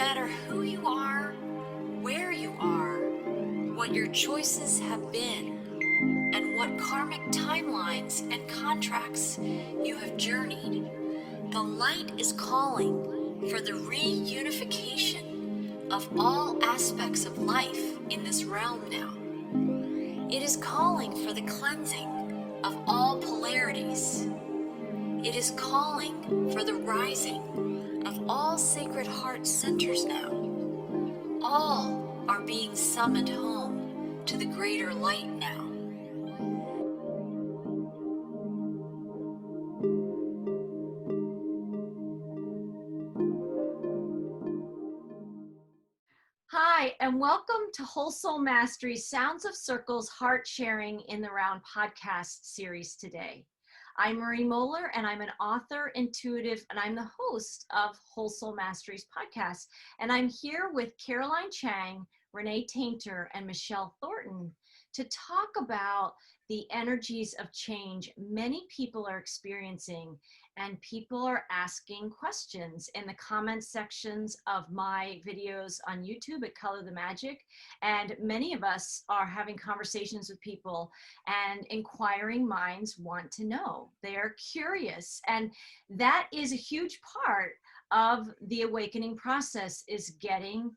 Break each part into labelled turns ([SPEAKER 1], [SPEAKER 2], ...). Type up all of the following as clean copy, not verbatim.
[SPEAKER 1] matter who you are, where you are, what your choices have been, and what karmic timelines and contracts you have journeyed, the light is calling for the reunification of all aspects of life in this realm now. It is calling for the cleansing of all polarities. It is calling for the rising of all sacred heart centers now. All are being summoned home to the greater light now.
[SPEAKER 2] Hi, and welcome to Whole Soul Mastery Sounds of Circles Heart Sharing in the Round podcast series today. I'm Marie Moeller, and I'm an author, intuitive, and I'm the host of Whole Soul Mastery's podcast. And I'm here with Caroline Chang, Renee Taintor, and Michelle Thornton to talk about the energies of change many people are experiencing, and people are asking questions in the comment sections of my videos on YouTube at Color the Magic. And many of us are having conversations with people, and inquiring minds want to know. They are curious. And that is a huge part of the awakening process, is getting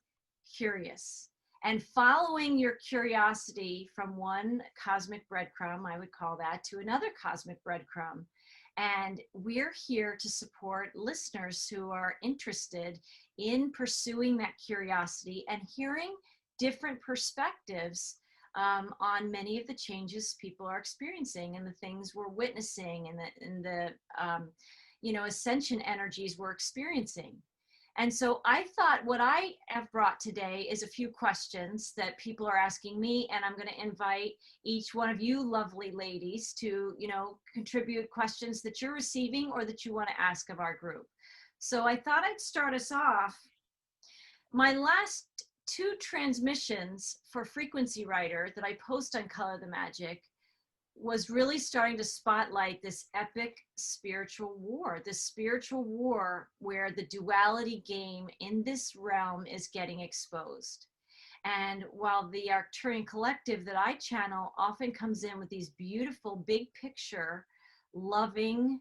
[SPEAKER 2] curious and following your curiosity from one cosmic breadcrumb, I would call that, to another cosmic breadcrumb. And we're here to support listeners who are interested in pursuing that curiosity and hearing different perspectives on many of the changes people are experiencing and the things we're witnessing and the ascension energies we're experiencing. And so I thought what I have brought today is a few questions that people are asking me, and I'm going to invite each one of you lovely ladies to, contribute questions that you're receiving or that you want to ask of our group. So I thought I'd start us off. My last 2 transmissions for Frequency Writer that I post on Color the Magic was really starting to spotlight this epic spiritual war where the duality game in this realm is getting exposed. And while the Arcturian Collective that I channel often comes in with these beautiful big picture loving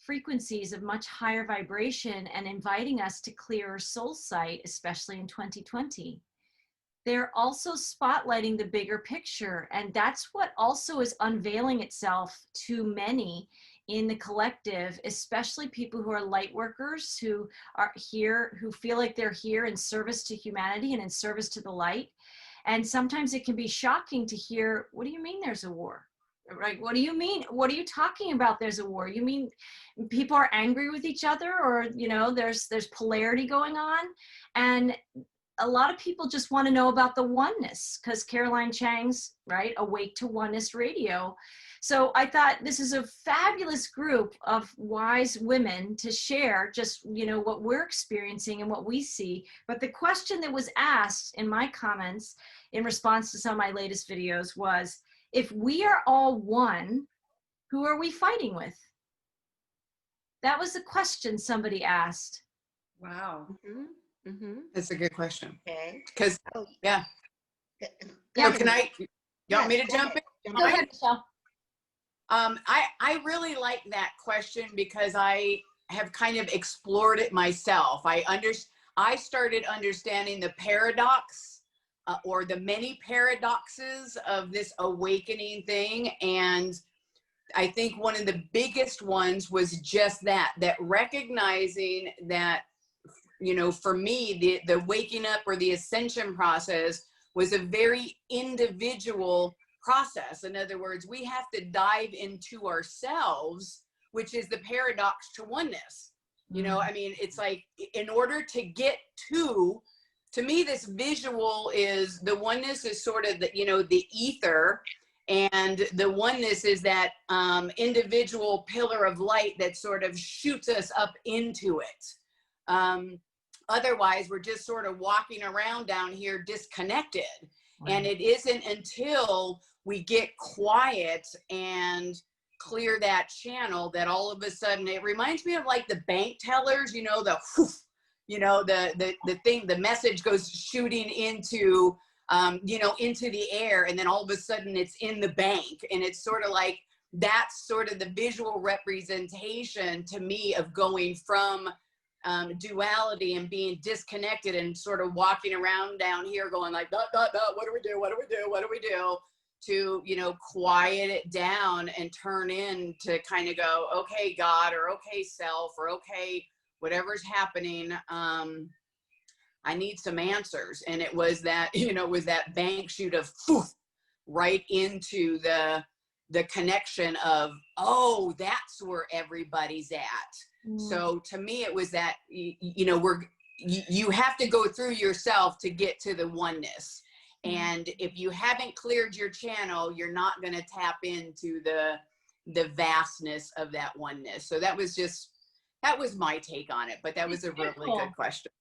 [SPEAKER 2] frequencies of much higher vibration and inviting us to clearer soul sight, especially in 2020, they're also spotlighting the bigger picture. And that's what also is unveiling itself to many in the collective, especially people who are light workers, who are here, who feel like they're here in service to humanity and in service to the light. And sometimes it can be shocking to hear, what do you mean there's a war? Right? What do you mean? What are you talking about? There's a war? You mean people are angry with each other, or, there's polarity going on? And a lot of people just want to know about the oneness, because Caroline Chang's, right, Awake to Oneness Radio. So I thought this is a fabulous group of wise women to share just, what we're experiencing and what we see. But the question that was asked in my comments in response to some of my latest videos was, if we are all one, who are we fighting with? That was the question somebody asked.
[SPEAKER 3] Wow.
[SPEAKER 4] Mm-hmm. Mm-hmm.
[SPEAKER 3] That's a good question.
[SPEAKER 4] Okay.
[SPEAKER 3] Because, yeah.
[SPEAKER 4] Yeah.
[SPEAKER 3] So can you want me to jump in?
[SPEAKER 2] Go ahead, Michelle.
[SPEAKER 3] I really like that question because I have kind of explored it myself. I started understanding the paradox or the many paradoxes of this awakening thing. And I think one of the biggest ones was just that recognizing that, for me, the waking up or the ascension process was a very individual process. In other words, we have to dive into ourselves, which is the paradox to oneness. It's like, in order to get to me, this visual is the oneness is sort of the ether, and the oneness is that individual pillar of light that sort of shoots us up into it. Otherwise, we're just sort of walking around down here disconnected. Right. And it isn't until we get quiet and clear that channel that all of a sudden, it reminds me of like the bank tellers, the whoof, the message goes shooting into, into the air, and then all of a sudden it's in the bank. And it's sort of like, that's sort of the visual representation to me of going from duality and being disconnected and sort of walking around down here going like, dot, dot, dot, what do we do? What do we do? What do we do? To, quiet it down and turn in to kind of go, okay, God, or okay, self, or okay, whatever's happening. I need some answers. And it was that, was that bank shoot of right into the connection of, oh, that's where everybody's at. So to me, it was that, you have to go through yourself to get to the oneness. And if you haven't cleared your channel, you're not going to tap into the vastness of that oneness. So that was my take on it, but that was a really good question.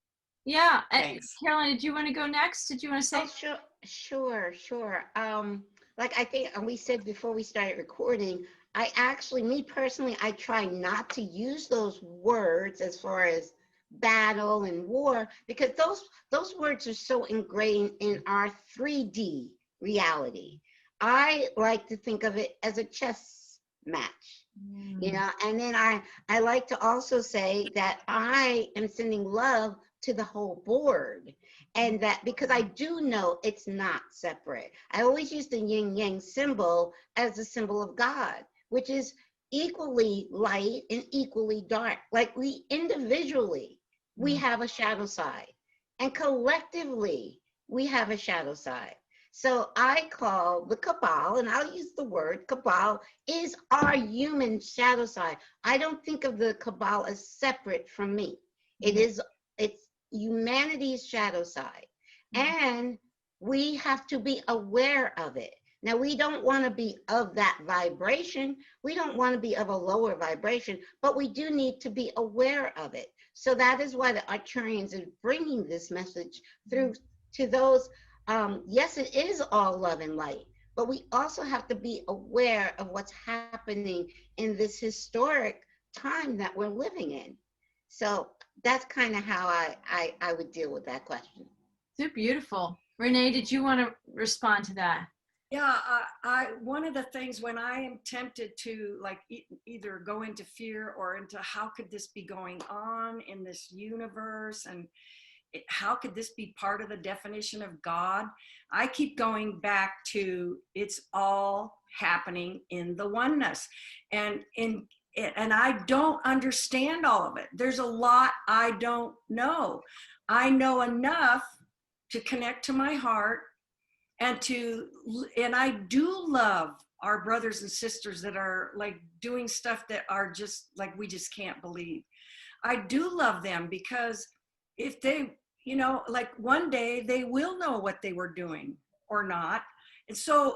[SPEAKER 2] Yeah.
[SPEAKER 3] Thanks.
[SPEAKER 2] Caroline, did you want to go next? Did you want to say?
[SPEAKER 4] Oh, sure. Like I think we said before we started recording, me personally, I try not to use those words as far as battle and war, because those words are so ingrained in our 3D reality. I like to think of it as a chess match, and then I like to also say that I am sending love to the whole board, and that because I do know it's not separate. I always use the yin yang symbol as a symbol of God, which is equally light and equally dark. Like we individually, we have a shadow side, and collectively we have a shadow side. So I call the cabal, and I'll use the word cabal, is our human shadow side. I don't think of the cabal as separate from me. It's humanity's shadow side, and we have to be aware of it. Now, we don't want to be of that vibration. We don't want to be of a lower vibration, but we do need to be aware of it. So that is why the Arcturians are bringing this message through to those. Yes, it is all love and light, but we also have to be aware of what's happening in this historic time that we're living in. So that's kind of how I would deal with that question.
[SPEAKER 2] So beautiful. Renee, did you want to respond to that?
[SPEAKER 5] Yeah, one of the things when I am tempted to like either go into fear or into how could this be going on in this universe, and how could this be part of the definition of God, I keep going back to it's all happening in the oneness, and I don't understand all of it. There's a lot I don't know. I know enough to connect to my heart. And I do love our brothers and sisters that are like doing stuff that are just like, we just can't believe. I do love them because if they, like one day they will know what they were doing or not. And so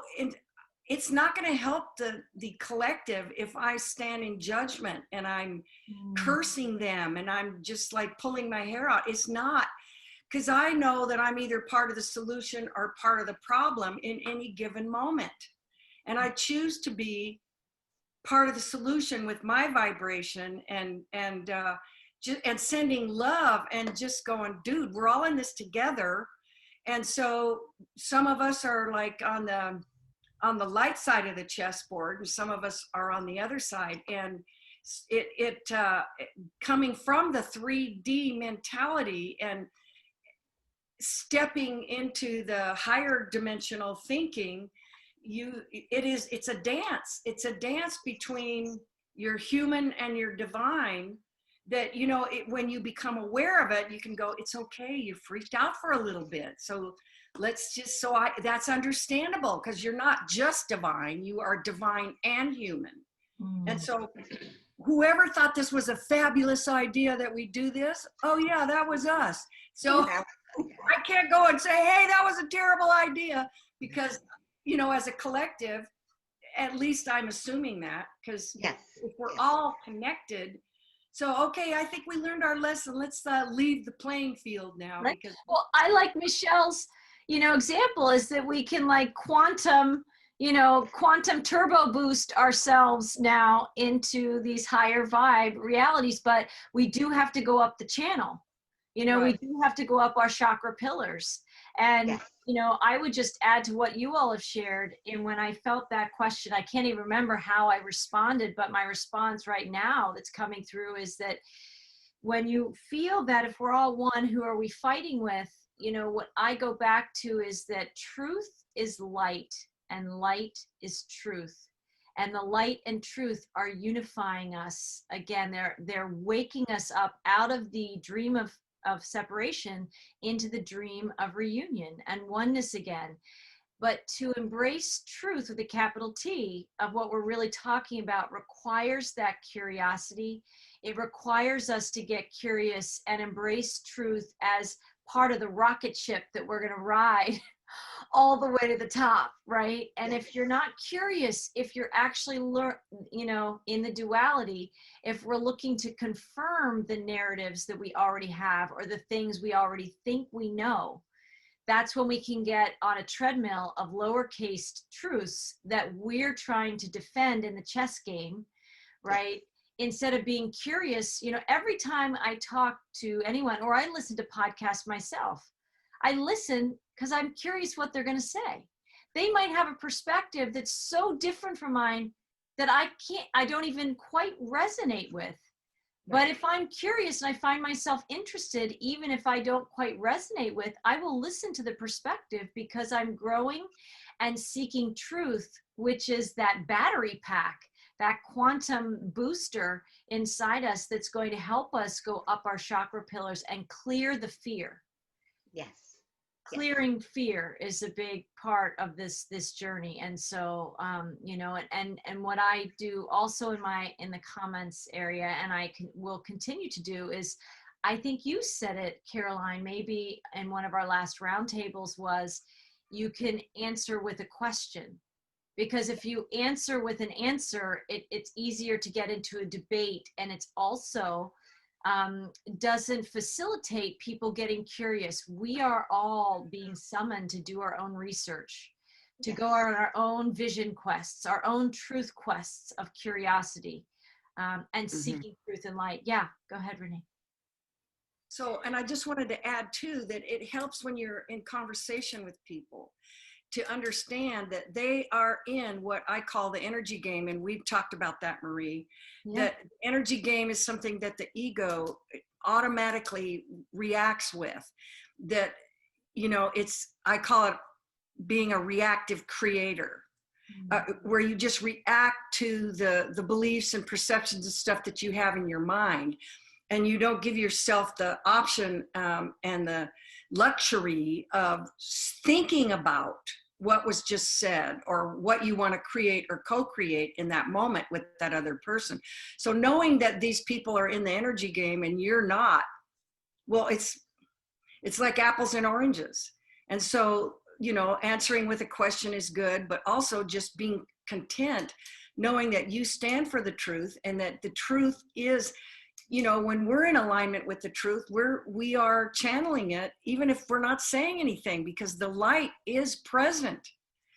[SPEAKER 5] it's not going to help the collective if I stand in judgment and I'm cursing them and I'm just like pulling my hair out. It's not. Because I know that I'm either part of the solution or part of the problem in any given moment. And I choose to be part of the solution with my vibration and sending love and just going, dude, we're all in this together. And so some of us are like on the light side of the chessboard, and some of us are on the other side. And it coming from the 3D mentality and stepping into the higher dimensional thinking, it's a dance. It's a dance between your human and your divine that, when you become aware of it, you can go, it's okay. You freaked out for a little bit. So that's understandable because you're not just divine, you are divine and human. And so whoever thought this was a fabulous idea that we do this, oh yeah, that was us. So I can't go and say, hey, that was a terrible idea, because, as a collective, at least I'm assuming that, because if we're all connected. So, okay, I think we learned our lesson. Let's leave the playing field now.
[SPEAKER 2] Right.
[SPEAKER 5] Because
[SPEAKER 2] Well, I like Michelle's, example is that we can like quantum turbo boost ourselves now into these higher vibe realities, but we do have to go up the channel. You know, we
[SPEAKER 3] Right.
[SPEAKER 2] do have to go up our chakra pillars. And,
[SPEAKER 4] Yes.
[SPEAKER 2] you know, I would just add to what you all have shared. And when I felt that question, I can't even remember how I responded, but my response right now that's coming through is that when you feel that if we're all one, who are we fighting with? You know, what I go back to is that truth is light and light is truth. And the light and truth are unifying us. Again, they're waking us up out of the dream of separation into the dream of reunion and oneness again. But to embrace truth with a capital T of what we're really talking about requires that curiosity. It requires us to get curious and embrace truth as part of the rocket ship that we're going to ride all the way to the top, right? And if you're not curious, if you're actually you know, in the duality, if we're looking to confirm the narratives that we already have or the things we already think we know, that's when we can get on a treadmill of lowercase truths that we're trying to defend in the chess game, right? Instead of being curious, you know, every time I talk to anyone or I listen to podcasts myself, I listen because I'm curious what they're going to say. They might have a perspective that's so different from mine that I don't even quite resonate with. But if I'm curious and I find myself interested, even if I don't quite resonate with, I will listen to the perspective because I'm growing and seeking truth, which is that battery pack, that quantum booster inside us that's going to help us go up our chakra pillars and clear the fear.
[SPEAKER 4] Yes.
[SPEAKER 2] Clearing fear is a big part of this journey. And so you know, and what I do also in the comments area, and will continue to do, is I think you said it, Caroline, maybe in one of our last roundtables, was you can answer with a question. Because if you answer with an answer, it's easier to get into a debate, and it's also doesn't facilitate people getting curious. We are all being summoned to do our own research, to go on our own vision quests, our own truth quests of curiosity, and seeking truth and light. Yeah, go ahead, Renee.
[SPEAKER 5] So, and I just wanted to add too, that it helps when you're in conversation with people to understand that they are in what I call the energy game. And we've talked about that, Marie.
[SPEAKER 2] Yeah.
[SPEAKER 5] That energy game is something that the ego automatically reacts with. That, you know, I call it being a reactive creator, where you just react to the beliefs and perceptions and stuff that you have in your mind. And you don't give yourself the option and the luxury of thinking about what was just said or what you want to create or co-create in that moment with that other person. So knowing that these people are in the energy game and you're not, well, it's like apples and oranges. And so, you know, answering with a question is good, but also just being content, knowing that you stand for the truth and that the truth is, you know, when we're in alignment with the truth, we are channeling it, even if we're not saying anything, because the light is present.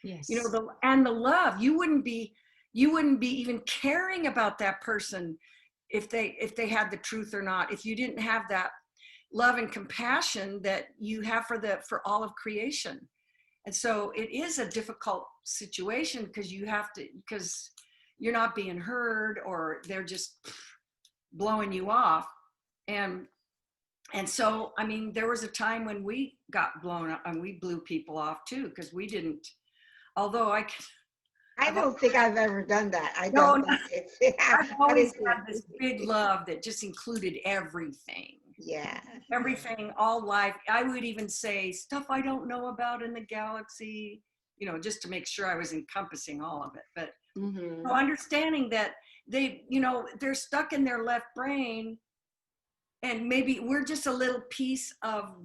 [SPEAKER 2] Yes.
[SPEAKER 5] You know, and the love, you wouldn't be even caring about that person if they had the truth or not, if you didn't have that love and compassion that you have for all of creation. And so it is a difficult situation because because you're not being heard, or they're just blowing you off. And so, I mean, there was a time when we got blown up and we blew people off too, because we didn't, although I
[SPEAKER 4] don't think I've ever done that.
[SPEAKER 5] I've always had this big love that just included everything.
[SPEAKER 4] Yeah.
[SPEAKER 5] Everything, all life. I would even say stuff I don't know about in the galaxy, you know, just to make sure I was encompassing all of it. But so understanding that they, you know, they're stuck in their left brain, and maybe we're just a little piece of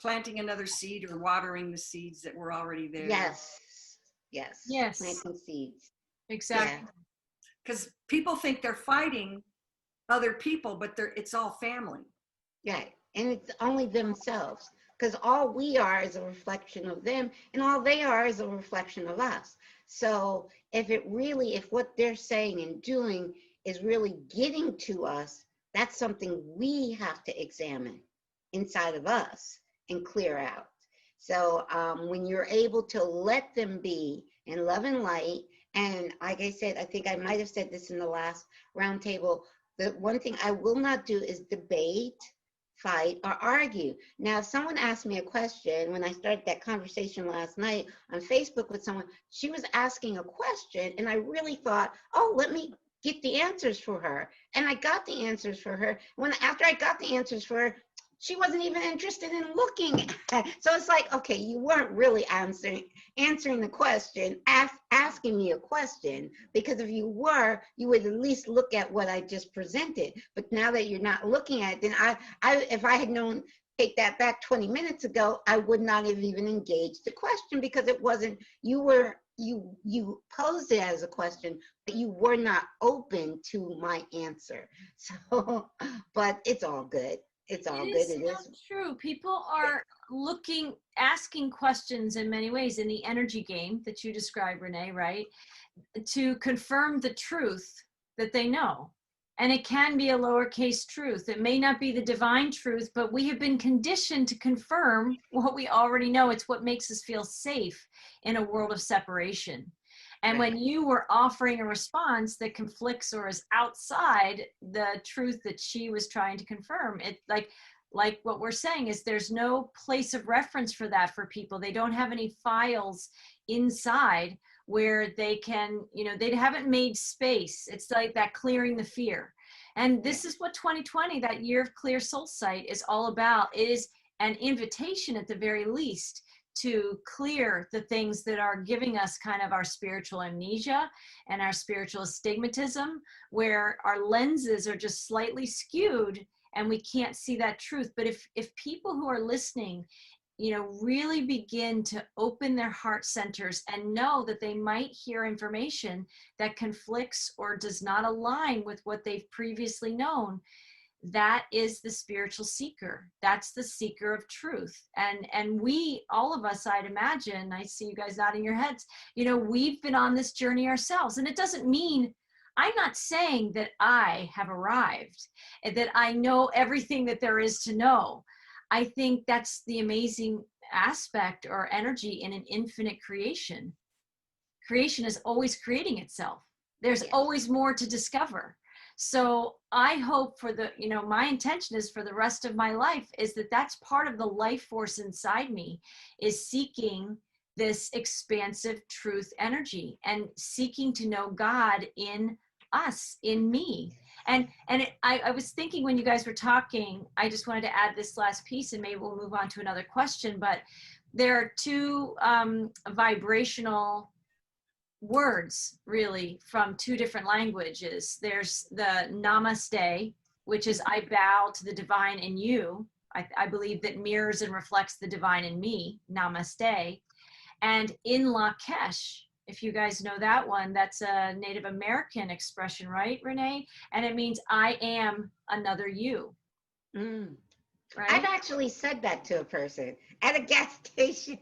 [SPEAKER 5] planting another seed or watering the seeds that were already there.
[SPEAKER 4] Yes. Planting seeds.
[SPEAKER 2] Exactly.
[SPEAKER 5] Because people think they're fighting other people, but it's all family.
[SPEAKER 4] Yeah, and it's only themselves, because all we are is a reflection of them, and all they are is a reflection of us. So if what they're saying and doing is really getting to us, that's something we have to examine. inside of us and clear out. So when you're able to let them be in love and light, and like I said, I think I might have said this in the last roundtable, the one thing I will not do is debate, fight, or argue. Now, if someone asked me a question, when I started that conversation last night on Facebook with someone, she was asking a question, and I really thought, oh, let me get the answers for her. And I got the answers for her. After I got the answers for her, she wasn't even interested in looking at it. So it's like, okay, you weren't really answering the question, asking me a question, because if you were, you would at least look at what I just presented. But now that you're not looking at it, then if I had known, take that back 20 minutes ago, I would not have even engaged the question, because it wasn't, you posed it as a question, but you were not open to my answer. So, but it's all good. It's all good. It is
[SPEAKER 2] true. People are asking questions in many ways in the energy game that you described, Renee, right? To confirm the truth that they know. And it can be a lowercase truth. It may not be the divine truth, but we have been conditioned to confirm what we already know. It's what makes us feel safe in a world of separation. And when you were offering a response that conflicts or is outside the truth that she was trying to confirm, it like what we're saying is there's no place of reference for that for people. They don't have any files inside where they can, they haven't made space. It's like that clearing the fear. And this is what 2020, that year of clear soul sight, is all about. It is an invitation at the very least to clear the things that are giving us kind of our spiritual amnesia and our spiritual astigmatism, where our lenses are just slightly skewed and we can't see that truth. But if people who are listening, really begin to open their heart centers and know that they might hear information that conflicts or does not align with what they've previously known, that is the spiritual seeker. That's the seeker of truth. And we, all of us, I'd imagine, I see you guys nodding your heads, we've been on this journey ourselves. And it doesn't mean, I'm not saying that I have arrived and that I know everything that there is to know. I think that's the amazing aspect or energy in an infinite creation. Creation is always creating itself. There's always more to discover. So I hope for my intention is for the rest of my life is that that's part of the life force inside me, is seeking this expansive truth energy and seeking to know God in us, in me. And I was thinking when you guys were talking, I just wanted to add this last piece and maybe we'll move on to another question, but there are two vibrational words really from two different languages. There's the namaste, which is I bow to the divine in you. I believe that mirrors and reflects the divine in me, namaste. And in Lakesh, if you guys know that one, that's a Native American expression, right, Renee? And it means I am another you. Right?
[SPEAKER 4] I've actually said that to a person at a gas station.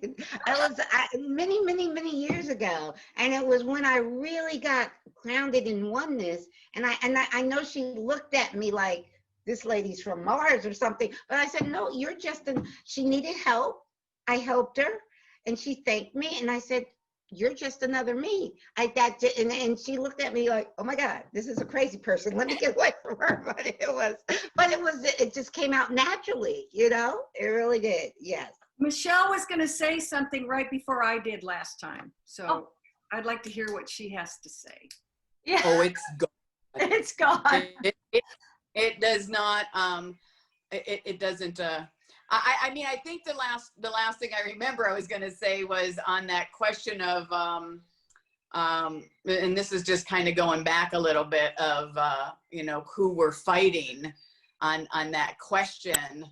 [SPEAKER 4] Many years ago, and it was when I really got grounded in oneness. And I know she looked at me like this lady's from Mars or something, but I said, no, you're just she needed help. I helped her, and she thanked me, and I said, you're just another me. And she looked at me like, oh my God, this is a crazy person. Let me get away from her. But it just came out naturally, it really did. Yes.
[SPEAKER 5] Michelle was going to say something right before I did last time. So I'd like to hear what she has to say.
[SPEAKER 2] Yeah.
[SPEAKER 3] Oh, it's gone.
[SPEAKER 2] It's gone.
[SPEAKER 3] It does not, it doesn't, I mean, I think the last thing I remember I was going to say was on that question of, and this is just kind of going back a little bit of, who we're fighting on that question.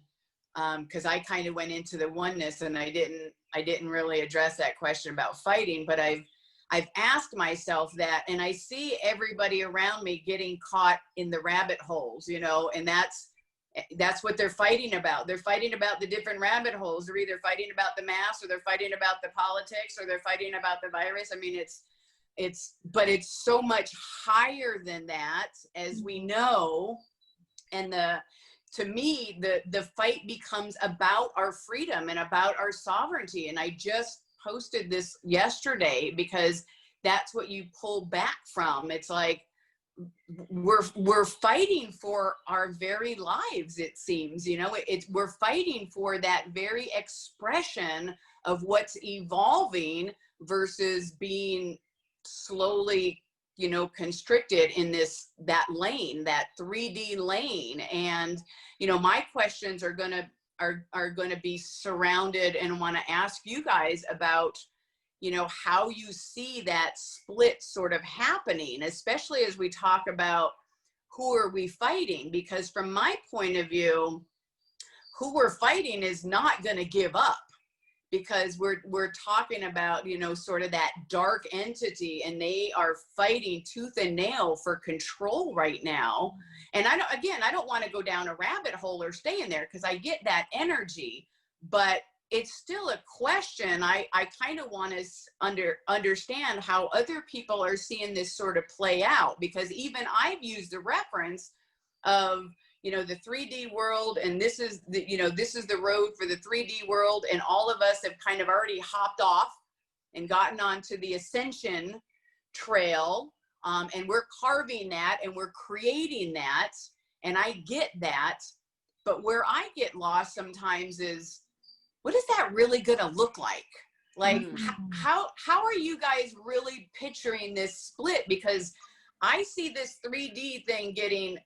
[SPEAKER 3] Cause I kind of went into the oneness and I didn't really address that question about fighting, but I've asked myself that, and I see everybody around me getting caught in the rabbit holes, and that's what they're fighting about. They're fighting about the different rabbit holes. They're either fighting about the mask, or they're fighting about the politics, or they're fighting about the virus. I mean, but it's so much higher than that, as we know. And to me, the fight becomes about our freedom and about our sovereignty. And I just posted this yesterday because that's what you pull back from. It's like, we're fighting for our very lives, it seems, you know, we're fighting for that very expression of what's evolving versus being slowly, you know, constricted in that lane, that 3D lane. And, you know, my questions are gonna be surrounded, and want to ask you guys about, you know, how you see that split sort of happening, especially as we talk about who are we fighting, because from my point of view, who we're fighting is not going to give up, because we're talking about, you know, sort of that dark entity, and they are fighting tooth and nail for control right now. And I don't want to go down a rabbit hole or stay in there, because I get that energy, but it's still a question. I kind of want to understand how other people are seeing this sort of play out, because even I've used the reference of, you know, the 3D world, and this is the, you know, this is the road for the 3D world, and all of us have kind of already hopped off and gotten onto the ascension trail, and we're carving that and we're creating that, and I get that. But where I get lost sometimes is, what is that really gonna look like? Like, how are you guys really picturing this split? Because I see this 3D thing getting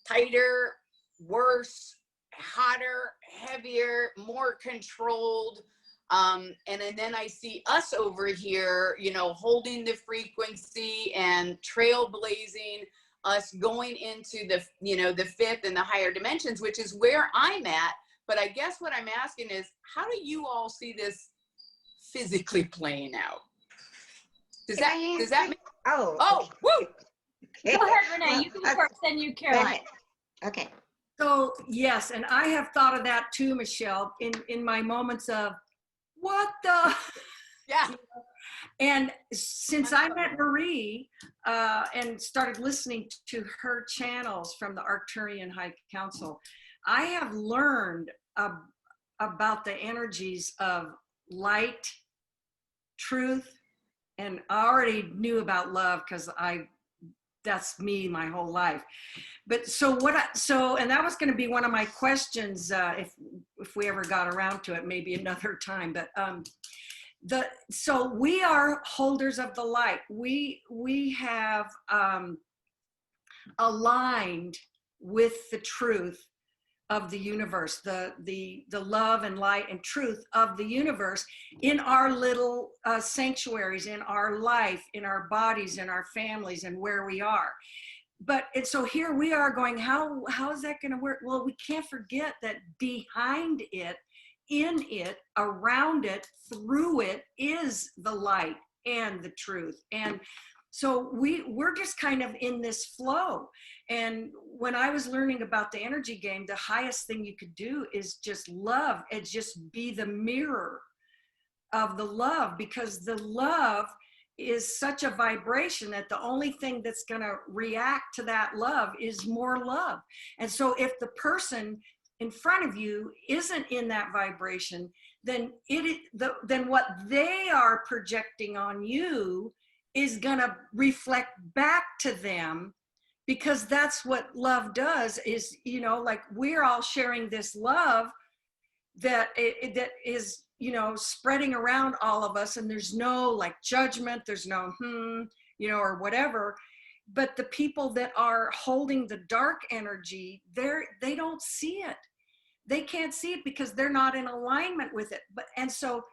[SPEAKER 3] tighter, worse, hotter, heavier, more controlled. And then I see us over here, you know, holding the frequency and trailblazing, us going into the, you know, the fifth and the higher dimensions, which is where I'm at. But I guess what I'm asking is, how do you all see this physically playing out? Does that make,
[SPEAKER 4] oh,
[SPEAKER 3] woo!
[SPEAKER 4] okay.
[SPEAKER 2] Go ahead, Renee. You go first, then you, Caroline.
[SPEAKER 4] Okay.
[SPEAKER 5] So yes, and I have thought of that too, Michelle, in my moments of what the.
[SPEAKER 3] Yeah.
[SPEAKER 5] And since I met Marie and started listening to her channels from the Arcturian High Council, I have learned about the energies of light, truth, and I already knew about love because that's me my whole life. But so and that was going to be one of my questions if we ever got around to it, maybe another time. But so we are holders of the light. We have aligned with the truth of the universe, the love and light and truth of the universe in our little sanctuaries, in our life, in our bodies, in our families, and where we are. And so here we are going, how is that going to work? Well, we can't forget that behind it, in it, around it, through it is the light and the truth. And so we're just kind of in this flow. And when I was learning about the energy game, the highest thing you could do is just love and just be the mirror of the love, because the love is such a vibration that the only thing that's going to react to that love is more love. And so if the person in front of you isn't in that vibration, then then what they are projecting on you is going to reflect back to them, because that's what love does. Is, you know, like we're all sharing this love that is, you know, spreading around all of us, and there's no like judgment, there's no you know, or whatever. But the people that are holding the dark energy, they don't see it. They can't see it because they're not in alignment with it. And so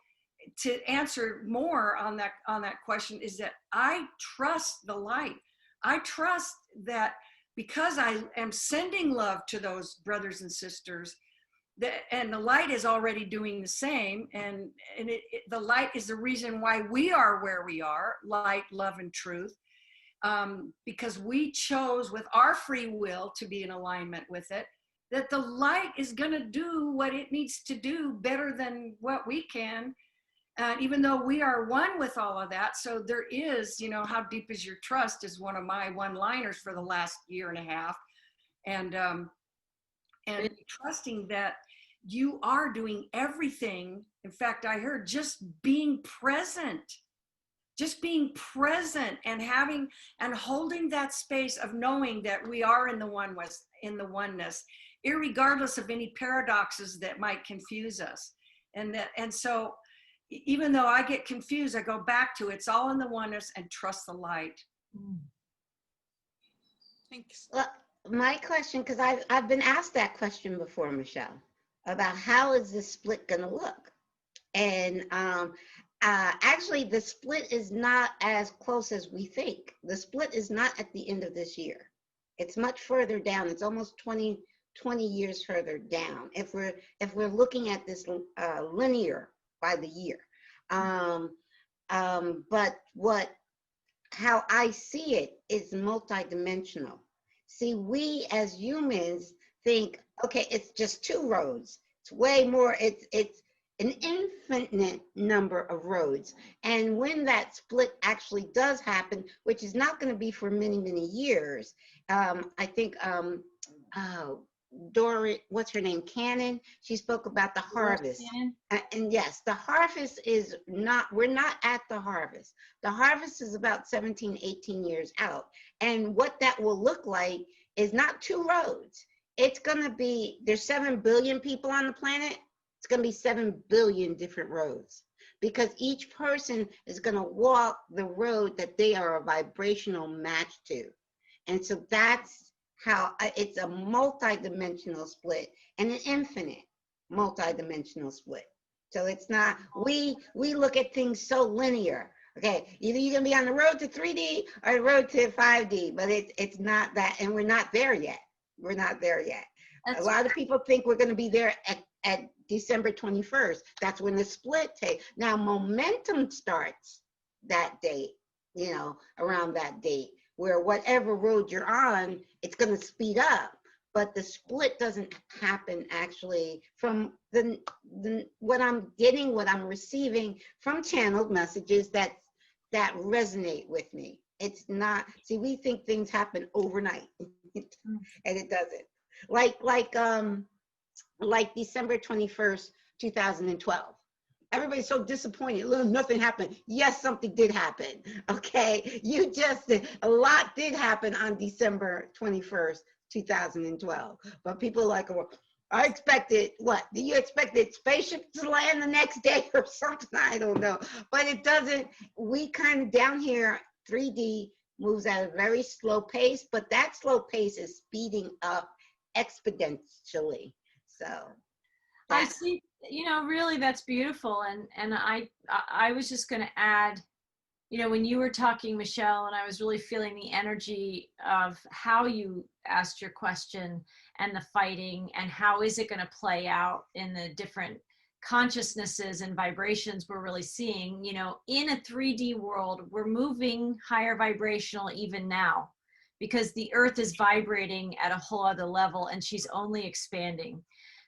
[SPEAKER 5] to answer more on that question is that I trust the light. I trust that because I am sending love to those brothers and sisters, and the light is already doing the same, and the light is the reason why we are where we are, light, love, and truth, because we chose with our free will to be in alignment with it, that the light is going to do what it needs to do better than what we can. Even though we are one with all of that. So there is, you know, how deep is your trust is one of my one-liners for the last year and a half. And and trusting that you are doing everything. In fact, I heard just being present and having and holding that space of knowing that we are in the oneness, irregardless of any paradoxes that might confuse us. And so even though I get confused, I go back to it's all in the oneness and trust the light.
[SPEAKER 3] Thanks.
[SPEAKER 4] Well, my question, because I've been asked that question before, Michelle, about how is this split going to look? And actually, the split is not as close as we think. The split is not at the end of this year. It's much further down. It's almost 20 years further down. If we're looking at this linear by the year. But how I see it is multidimensional. See, we as humans think, okay, it's just 2 roads. It's way more, it's an infinite number of roads. And when that split actually does happen, which is not going to be for many, many years, I think Dory, what's her name, Cannon, she spoke about the harvest. And yes, the harvest is not, we're not at the harvest. The harvest is about 17, 18 years out. And what that will look like is not 2 roads. It's going to be, there's 7 billion people on the planet. It's going to be 7 billion different roads, because each person is going to walk the road that they are a vibrational match to. And so that's how it's a multi-dimensional split and an infinite multi-dimensional split. So it's not, we look at things so linear. Okay, either you're going to be on the road to 3D or the road to 5D, but it's not that, and we're not there yet. We're not there yet. A lot of people think we're going to be there at December 21st. That's when the split takes. Now, momentum starts that date, you know, around that date, where whatever road you're on, it's going to speed up. But the split doesn't happen actually from what I'm getting, what I'm receiving from channeled messages that resonate with me. It's not, see, we think things happen overnight and it doesn't. Like December 21st, 2012. Everybody's so disappointed. Nothing happened. Yes, something did happen. Okay, a lot did happen on December 21st, 2012. But people are like, well, I expected what? Do you expect spaceship to land the next day or something? I don't know. But it doesn't. We kind of down here, 3D moves at a very slow pace, but that slow pace is speeding up exponentially. So
[SPEAKER 2] I see, you know, really that's beautiful. And I was just going to add, you know, when you were talking, Michelle, and I was really feeling the energy of how you asked your question and the fighting and how is it going to play out in the different consciousnesses and vibrations we're really seeing. You know, in a 3D world, we're moving higher vibrational even now, because the earth is vibrating at a whole other level and she's only expanding.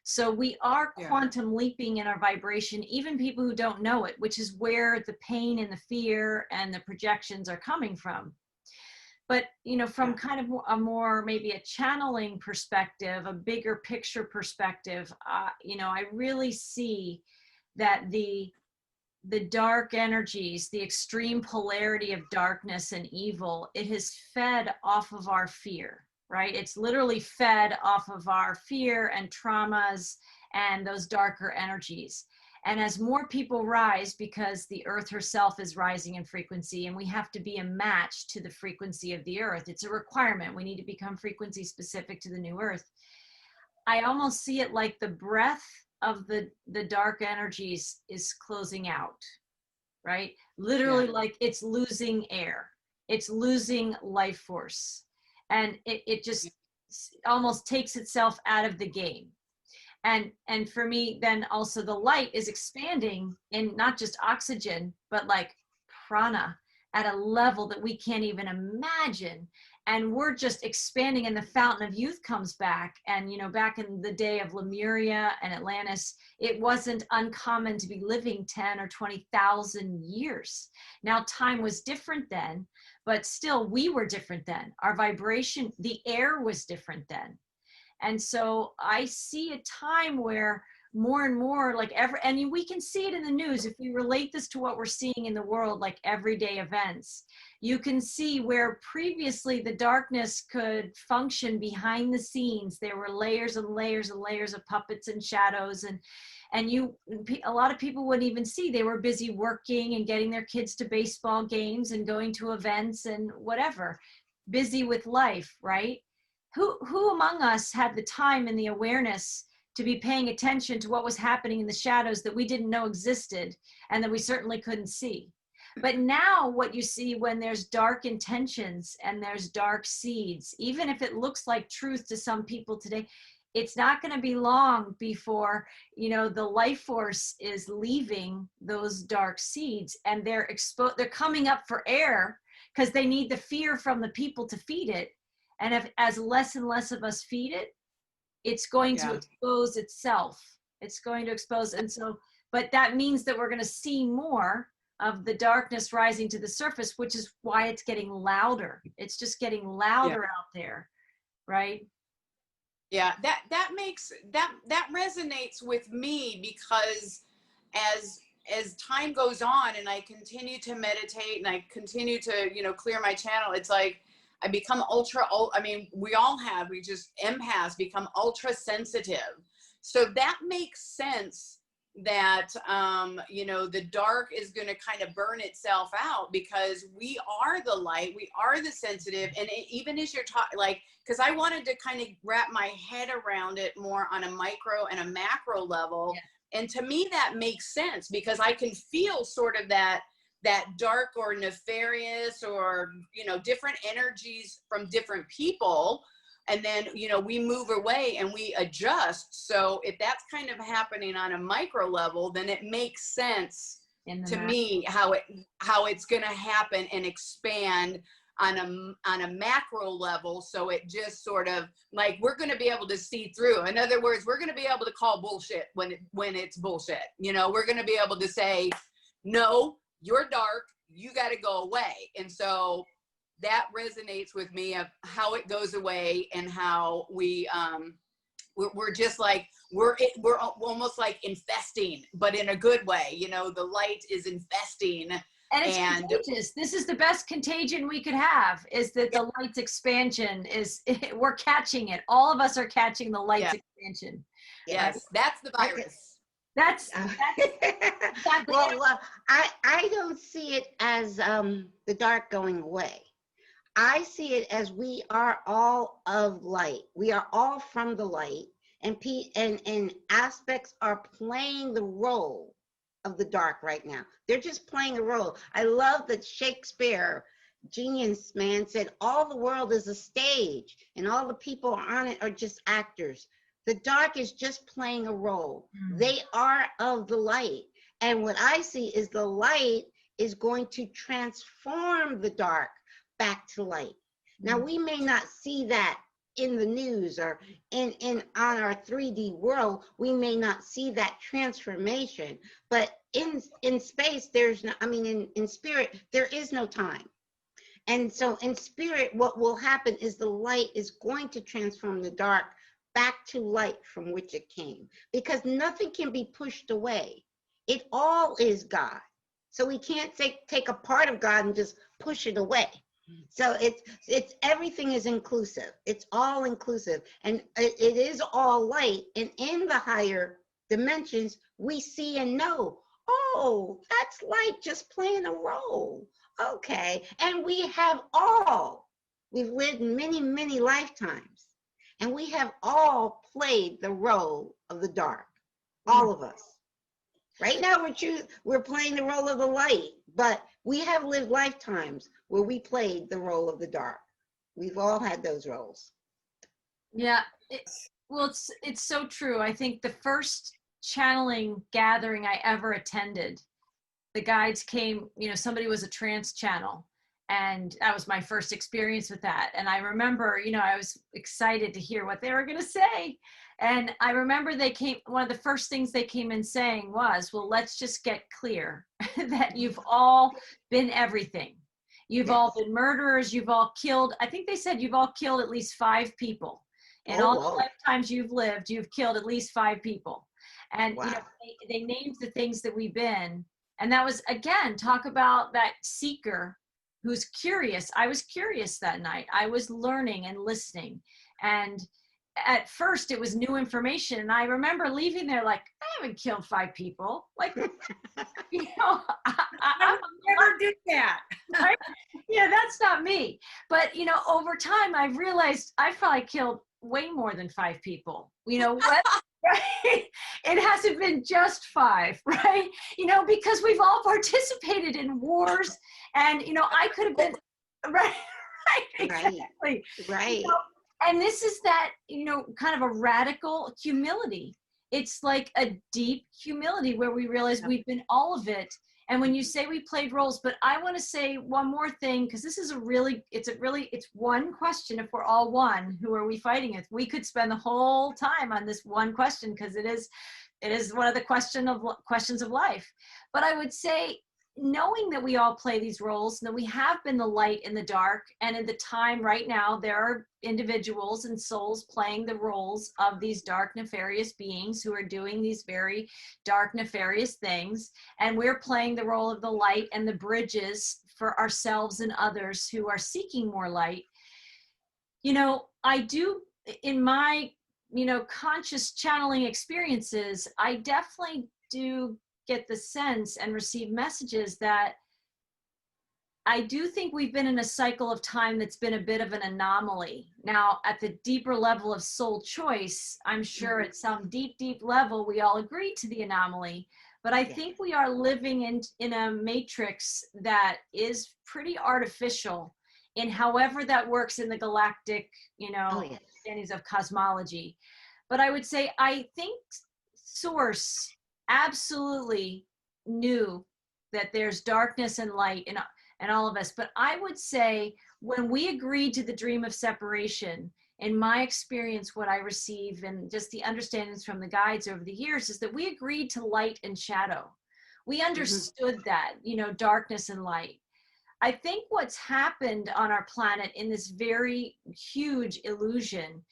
[SPEAKER 2] So we are quantum leaping in our vibration, even people who don't know it, which is where the pain and the fear and the projections are coming from. But, you know, from kind of a more, maybe a channeling perspective, a bigger picture perspective, you know, I really see that the dark energies, the extreme polarity of darkness and evil, it has fed off of our fear, right? It's literally fed off of our fear and traumas and those darker energies. And as more people rise, because the earth herself is rising in frequency and we have to be a match to the frequency of the earth, it's a requirement. We need to become frequency specific to the new earth. I almost see it like the breath of the dark energies is closing out, right? Literally, like it's losing air, it's losing life force, and it just almost takes itself out of the game. And for me, then also the light is expanding in not just oxygen, but like prana at a level that we can't even imagine. And we're just expanding, and the fountain of youth comes back. And, you know, back in the day of Lemuria and Atlantis, it wasn't uncommon to be living 10 or 20,000 years. Now, time was different then, but still we were different then. Our vibration, the air was different then. And so I see a time where more and more, like and we can see it in the news. If we relate this to what we're seeing in the world, like everyday events, you can see where previously the darkness could function behind the scenes. There were layers and layers and layers of puppets and shadows, and a lot of people wouldn't even see. They were busy working and getting their kids to baseball games and going to events and whatever, busy with life, right? Who among us had the time and the awareness to be paying attention to what was happening in the shadows that we didn't know existed and that we certainly couldn't see? But now what you see when there's dark intentions and there's dark seeds, even if it looks like truth to some people today, it's not going to be long before, the life force is leaving those dark seeds, and they're coming up for air because they need the fear from the people to feed it. And as less and less of us feed it, it's going to expose itself. It's going to expose. And so, but that means that we're going to see more of the darkness rising to the surface, which is why it's getting louder. It's just getting louder out there, right?
[SPEAKER 3] Yeah, that resonates with me, because as time goes on and I continue to meditate and I continue to, clear my channel, it's like I become empaths become ultra sensitive. So that makes sense that, the dark is going to kind of burn itself out, because we are the light, we are the sensitive. And even as you're talking, because I wanted to kind of wrap my head around it more on a micro and a macro level. Yeah. And to me, that makes sense, because I can feel sort of that dark or nefarious or, different energies from different people. And then, we move away and we adjust. So if that's kind of happening on a micro level, then it makes sense to me how it's going to happen and expand on a macro level. So it just sort of like, we're going to be able to see through. In other words, we're going to be able to call bullshit when it's bullshit. We're going to be able to say, no, you're dark, you got to go away. And so that resonates with me, of how it goes away, and how we're just like, we're almost like infesting, but in a good way. The light is infesting.
[SPEAKER 2] And it's contagious. This is the best contagion we could have, is that the light's expansion we're catching it. All of us are catching the light's expansion.
[SPEAKER 3] Yes, right? That's the virus.
[SPEAKER 2] That's
[SPEAKER 4] exactly. Well, I don't see it as the dark going away. I see it as we are all of light. We are all from the light, and aspects are playing the role of the dark right now. They're just playing a role. I love that Shakespeare, genius man, said all the world is a stage and all the people on it are just actors. The dark is just playing a role. They are of the light. And what I see is the light is going to transform the dark back to light. Now, we may not see that in the news or on our 3D world. We may not see that transformation, but in space, there's no, in spirit, there is no time. And so in spirit, what will happen is the light is going to transform the dark back to light from which it came, because nothing can be pushed away. It all is God. So we can't take a part of God and just push it away. So it's everything is inclusive. It's all inclusive, and it is all light. And in the higher dimensions, we see and know, oh, that's light just playing a role. Okay. And we've lived many, many lifetimes, and we have all played the role of the dark, all of us. Right now, we're playing the role of the light, but we have lived lifetimes where we played the role of the dark. We've all had those roles.
[SPEAKER 2] Yeah, it's so true. I think the first channeling gathering I ever attended, the guides came, somebody was a trance channel, and that was my first experience with that. And I remember, I was excited to hear what they were going to say. And I remember one of the first things they came in saying was, well, let's just get clear that you've all been everything. You've all been murderers. You've all killed. I think they said you've all killed at least 5 people. In
[SPEAKER 4] Oh,
[SPEAKER 2] all the
[SPEAKER 4] whoa.
[SPEAKER 2] lifetimes you've lived, you've killed at least 5 people. And
[SPEAKER 4] Wow.
[SPEAKER 2] you know, they named the things that we've been. And that was, again, talk about that seeker who's curious. I was curious that night. I was learning and listening. And at first it was new information. And I remember leaving there like, I haven't killed 5 people. Like, you know,
[SPEAKER 5] I would never do that.
[SPEAKER 2] right? Yeah, that's not me. But, you know, over time, I've realized I've probably killed way more than 5 people. You know what? Right? It hasn't been just 5, right? You know, because we've all participated in wars, and you know, I could have been right, exactly.
[SPEAKER 4] Right.
[SPEAKER 2] You know, and this is that, you know, kind of a radical humility. It's like a deep humility where we realize we've been all of it. And when you say we played roles, but I want to say one more thing, because this is it's one question. If we're all one, who are we fighting with? We could spend the whole time on this one question, because it is one of the questions of life. But I would say, knowing that we all play these roles, and that we have been the light in the dark, and in the time right now, there are individuals and souls playing the roles of these dark, nefarious beings who are doing these very dark, nefarious things. And we're playing the role of the light and the bridges for ourselves and others who are seeking more light. You know, I do, in my, you know, conscious channeling experiences, I definitely do get the sense and receive messages that I do think we've been in a cycle of time that's been a bit of an anomaly. Now, at the deeper level of soul choice, I'm sure at some deep, deep level, we all agree to the anomaly. But I think we are living in a matrix that is pretty artificial in however that works in the galactic, you know, understandings of cosmology. But I would say, I think Source absolutely knew that there's darkness and light and all of us. But I would say, when we agreed to the dream of separation, in my experience, what I receive and just the understandings from the guides over the years is that we agreed to light and shadow. We understood that, you know, darkness and light. I think what's happened on our planet in this very huge illusion,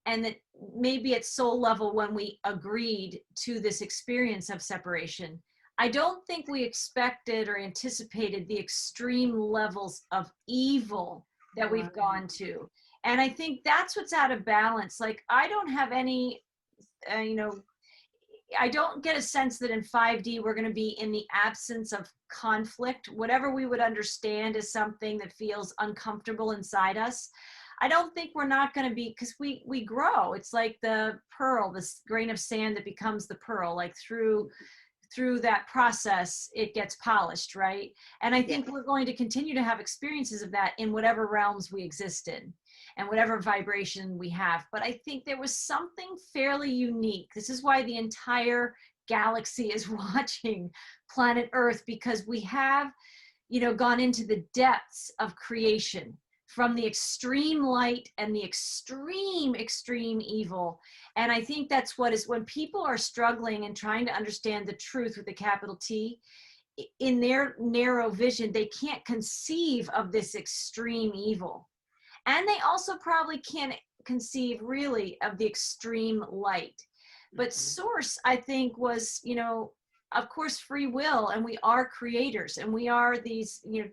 [SPEAKER 2] and that maybe at soul level, when we agreed to this experience of separation, I don't think we expected or anticipated the extreme levels of evil that we've gone to. And I think that's what's out of balance. Like, I don't have any, you know, I don't get a sense that in 5D we're going to be in the absence of conflict. Whatever we would understand as something that feels uncomfortable inside us, I don't think we're not going to be, because we grow. It's like the pearl, this grain of sand that becomes the pearl, like through that process, it gets polished, right? And I think we're going to continue to have experiences of that in whatever realms we exist in and whatever vibration we have. But I think there was something fairly unique. This is why the entire galaxy is watching planet Earth, because we have, you know, gone into the depths of creation, from the extreme light and the extreme evil. And I think that's what is, when people are struggling and trying to understand the truth with a capital T, in their narrow vision, they can't conceive of this extreme evil. And they also probably can't conceive really of the extreme light. But Source, I think, was, you know, of course, free will, and we are creators, and we are these, you know,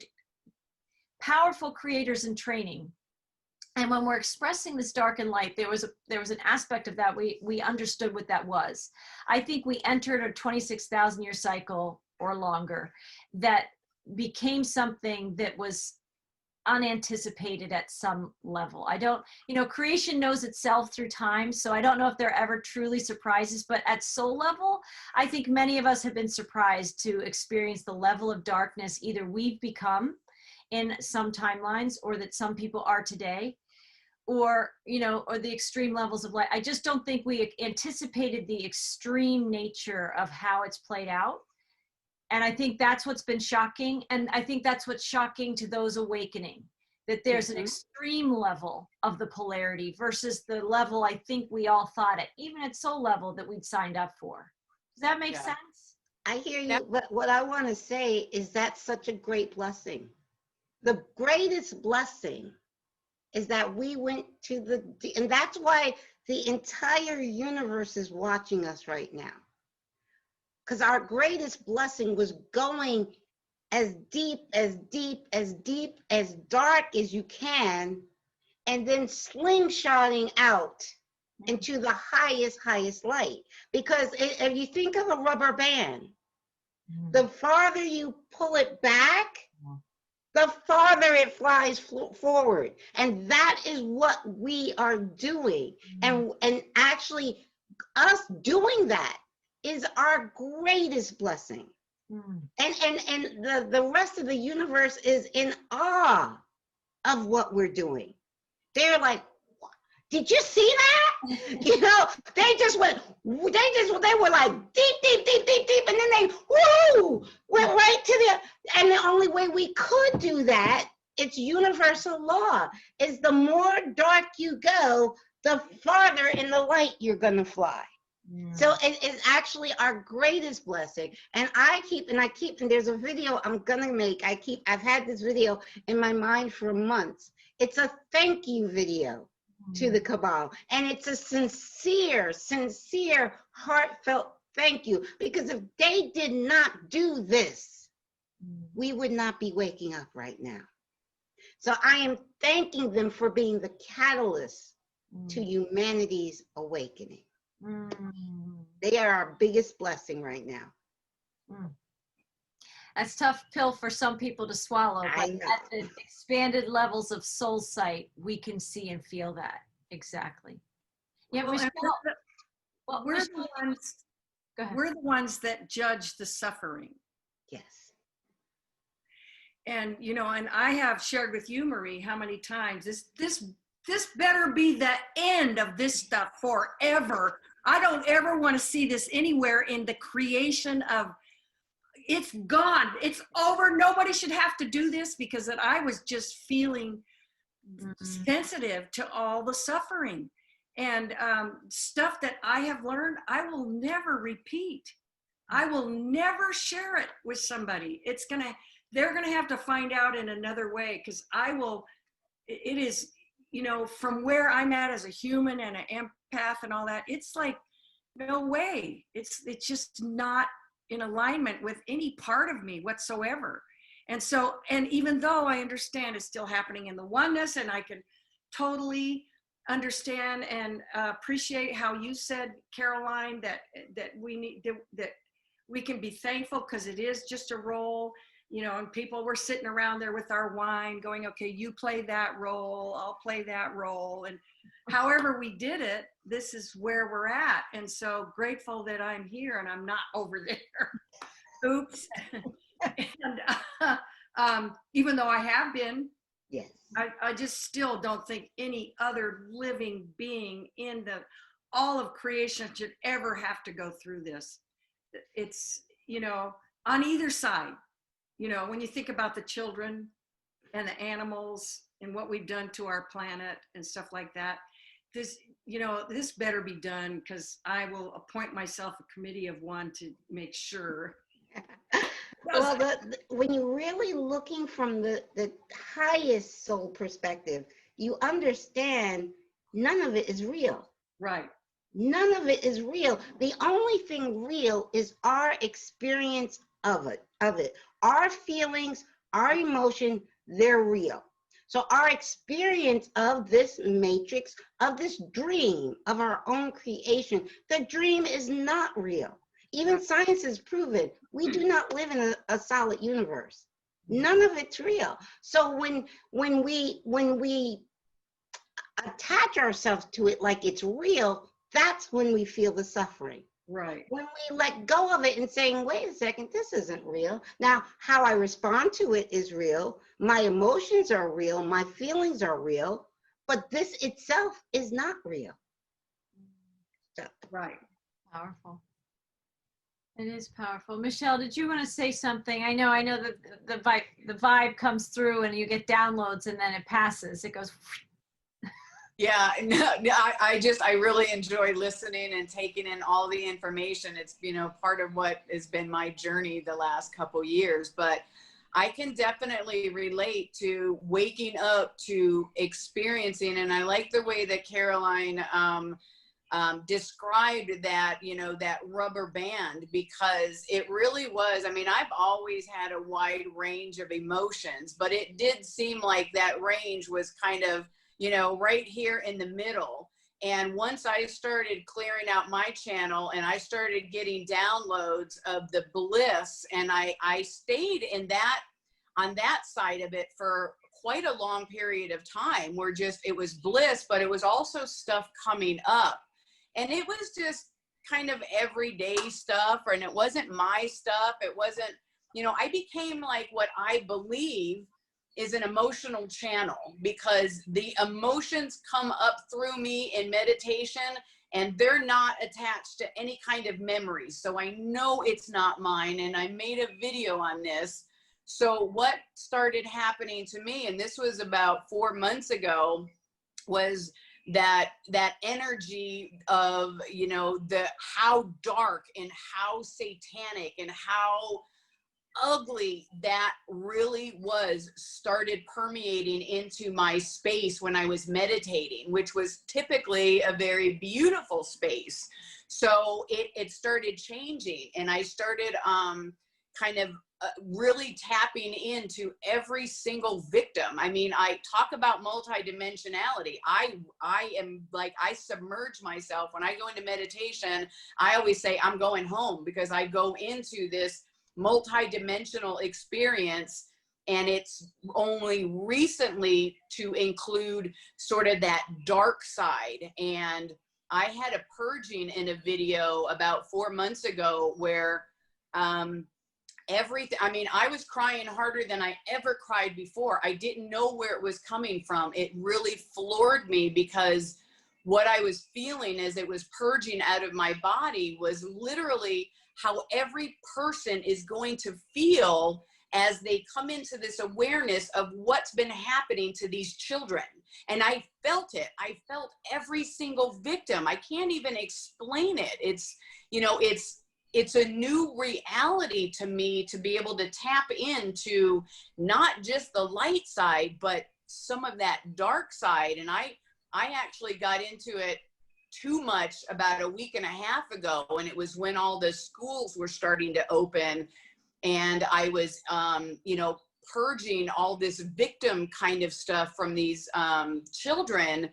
[SPEAKER 2] powerful creators in training. And when we're expressing this dark and light, there was an aspect of that we understood what that was. I think we entered a 26,000 year cycle or longer that became something that was unanticipated at some level. I don't, you know, creation knows itself through time, so I don't know if there are ever truly surprises, but at soul level, I think many of us have been surprised to experience the level of darkness either we've become in some timelines, or that some people are today, or, you know, or the extreme levels of light. I just don't think we anticipated the extreme nature of how it's played out. And I think that's what's been shocking. And I think that's what's shocking to those awakening, that there's an extreme level of the polarity versus the level I think we all thought, even at soul level, that we'd signed up for. Does that make sense?
[SPEAKER 4] I hear you, but what I want to say is that's such a great blessing. The greatest blessing is that we went to and that's why the entire universe is watching us right now. Because our greatest blessing was going as deep, as deep, as deep, as dark as you can, and then slingshotting out into the highest light. Because if you think of a rubber band, the farther you pull it back, the farther it flies forward. And that is what we are doing. And actually, us doing that is our greatest blessing. And the rest of the universe is in awe of what we're doing. They're like, did you see that? You know, they were like deep, and then they went right to and the only way we could do that, it's universal law, is the more dark you go, the farther in the light you're gonna fly. So it's actually our greatest blessing. And and there's a video I'm gonna make. I've had this video in my mind for months. It's a thank you video to the cabal. And it's a sincere, heartfelt thank you. Because if they did not do this, we would not be waking up right now. So I am thanking them for being the catalyst to humanity's awakening. They are our biggest blessing right now.
[SPEAKER 2] That's a tough pill for some people to swallow, but
[SPEAKER 4] I know.
[SPEAKER 2] at the expanded levels of soul sight, we can see and feel that. Exactly. Yeah,
[SPEAKER 5] Well,
[SPEAKER 2] Michelle,
[SPEAKER 5] we're the ones that judge the suffering.
[SPEAKER 4] Yes.
[SPEAKER 5] And, you know, and I have shared with you, Marie, how many times this better be the end of this stuff forever. I don't ever want to see this anywhere in the creation of, it's gone, it's over, nobody should have to do this, because that I was just feeling sensitive to all the suffering and stuff that I have learned I will never repeat. I will never share it with somebody. They're gonna have to find out in another way, because it is, you know, from where I'm at as a human and an empath and all that, it's like, no way. It's just not in alignment with any part of me whatsoever. And so, and even though I understand it's still happening in the oneness, and I can totally understand and appreciate how you said, Caroline, that we can be thankful, because it is just a role. You know, and people were sitting around there with our wine going, okay, you play that role, I'll play that role. And however we did it, this is where we're at. And so grateful that I'm here and I'm not over there. Oops. And even though I have been,
[SPEAKER 4] Yes.
[SPEAKER 5] I just still don't think any other living being in all of creation should ever have to go through this. It's, you know, on either side. You know, when you think about the children and the animals and what we've done to our planet and stuff like that, this better be done, because I will appoint myself a committee of one to make sure.
[SPEAKER 4] Well, when you're really looking from the highest soul perspective, you understand none of it is real.
[SPEAKER 5] Right.
[SPEAKER 4] None of it is real. The only thing real is our experience of it. Our feelings, our emotion, they're real. So our experience of this matrix, of this dream, of our own creation, the dream is not real. Even science has proven we do not live in a solid universe. None of it's real. So when we attach ourselves to it like it's real, that's when we feel the suffering.
[SPEAKER 5] Right.
[SPEAKER 4] When we let go of it and saying, wait a second, this isn't real. Now, how I respond to it is real. My emotions are real. My feelings are real. But this itself is not real. So,
[SPEAKER 5] right.
[SPEAKER 2] Powerful. It is powerful. Michelle, did you want to say something? I know that the vibe comes through and you get downloads and then it passes. It goes.
[SPEAKER 3] Yeah, no, I really enjoy listening and taking in all the information. It's, you know, part of what has been my journey the last couple years. But I can definitely relate to waking up to experiencing, and I like the way that Caroline described that, you know, that rubber band, because it really was, I mean, I've always had a wide range of emotions, but it did seem like that range was kind of, you know, right here in the middle. And once I started clearing out my channel and I started getting downloads of the bliss, and I stayed in that, on that side of it for quite a long period of time, where just, it was bliss, but it was also stuff coming up. And it was just kind of everyday stuff, and it wasn't my stuff. It wasn't, you know, I became like what I believe is an emotional channel, because the emotions come up through me in meditation and they're not attached to any kind of memories. So I know it's not mine. And I made a video on this. So what started happening to me, and this was about 4 months ago, was that energy of, you know, the how dark and how satanic and how ugly that really was started permeating into my space when I was meditating, which was typically a very beautiful space. So it started changing, and I started kind of really tapping into every single victim. I mean, I talk about multidimensionality. I am like, I submerge myself. When I go into meditation, I always say I'm going home, because I go into this multi-dimensional experience, and it's only recently to include sort of that dark side. And I had a purging in a video about 4 months ago where everything, I mean, I was crying harder than I ever cried before. I didn't know where it was coming from. It really floored me, because what I was feeling as it was purging out of my body was literally how every person is going to feel as they come into this awareness of what's been happening to these children. And I felt it. I felt every single victim. I can't even explain it. It's, you know, it's a new reality to me to be able to tap into not just the light side, but some of that dark side. And I actually got into it too much about a week and a half ago, and it was when all the schools were starting to open, and I was, you know, purging all this victim kind of stuff from these children.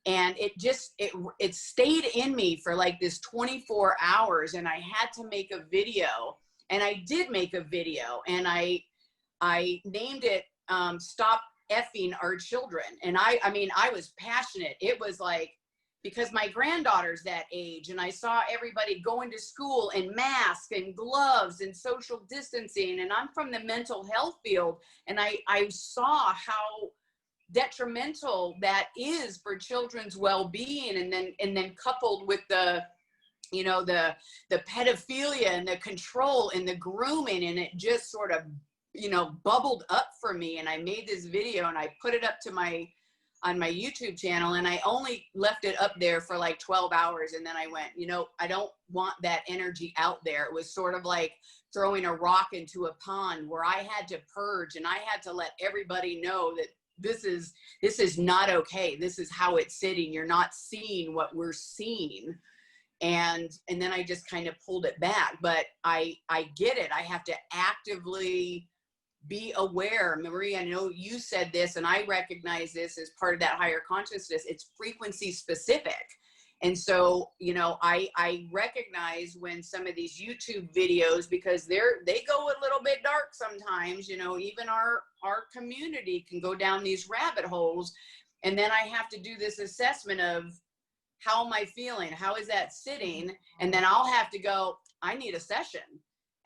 [SPEAKER 3] And it just, it stayed in me for like this 24 hours, and I had to make a video, and I did make a video, and I named it Stop Effing Our Children. And I mean, I was passionate. It was like, because my granddaughter's that age, and I saw everybody going to school in masks and gloves and social distancing, and I'm from the mental health field, and I saw how detrimental that is for children's well-being. And then coupled with the, you know, the pedophilia and the control and the grooming, and it just sort of, you know, bubbled up for me. And I made this video, and I put it up to on my YouTube channel, and I only left it up there for like 12 hours. And then I went, you know, I don't want that energy out there. It was sort of like throwing a rock into a pond, where I had to purge, and I had to let everybody know that this is not okay. This is how it's sitting. You're not seeing what we're seeing. And then I just kind of pulled it back. But I get it. I have to actively be aware. Marie, I know you said this, and I recognize this as part of that higher consciousness. It's frequency specific. And so, you know, I recognize when some of these YouTube videos, because they go a little bit dark sometimes, you know, even our community can go down these rabbit holes. And then I have to do this assessment of, how am I feeling? How is that sitting? And then I'll have to go, I need a session.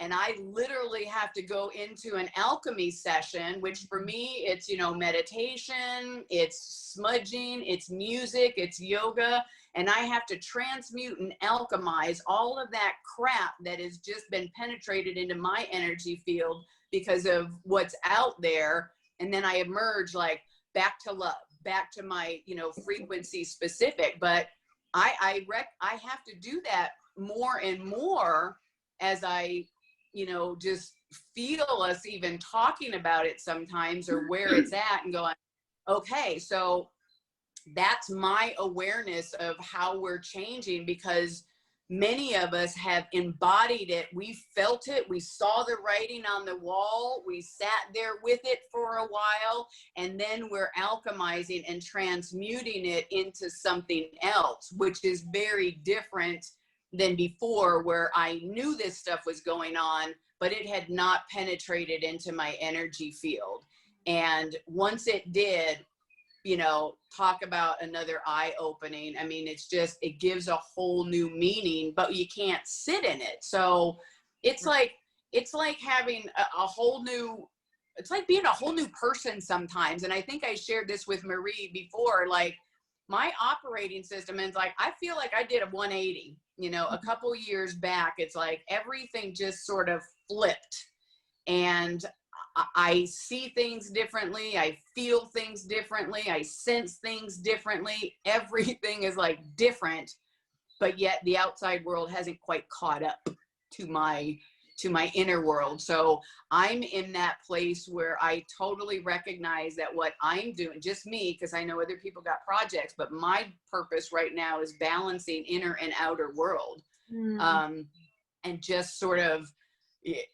[SPEAKER 3] And I literally have to go into an alchemy session, which for me, it's, you know, meditation, it's smudging, it's music, it's yoga. And I have to transmute and alchemize all of that crap that has just been penetrated into my energy field because of what's out there. And then I emerge like back to love, back to my, you know, frequency specific. But I have to do that more and more as I, you know, just feel us even talking about it sometimes, or where it's at, and going, okay, so that's my awareness of how we're changing, because many of us have embodied it. We felt it. We saw the writing on the wall. We sat there with it for a while, and then we're alchemizing and transmuting it into something else, which is very different than before, where I knew this stuff was going on, but it had not penetrated into my energy field. And once it did, you know, talk about another eye opening. I mean, it's just, it gives a whole new meaning, but you can't sit in it. So it's like having a whole new, it's like being a whole new person sometimes. And I think I shared this with Marie before, like my operating system, and it's like, I feel like I did a 180, you know, a couple years back. It's like everything just sort of flipped, and I see things differently. I feel things differently. I sense things differently. Everything is like different, but yet the outside world hasn't quite caught up to my inner world. So I'm in that place where I totally recognize that what I'm doing, just me, because I know other people got projects, but my purpose right now is balancing inner and outer world. And just sort of,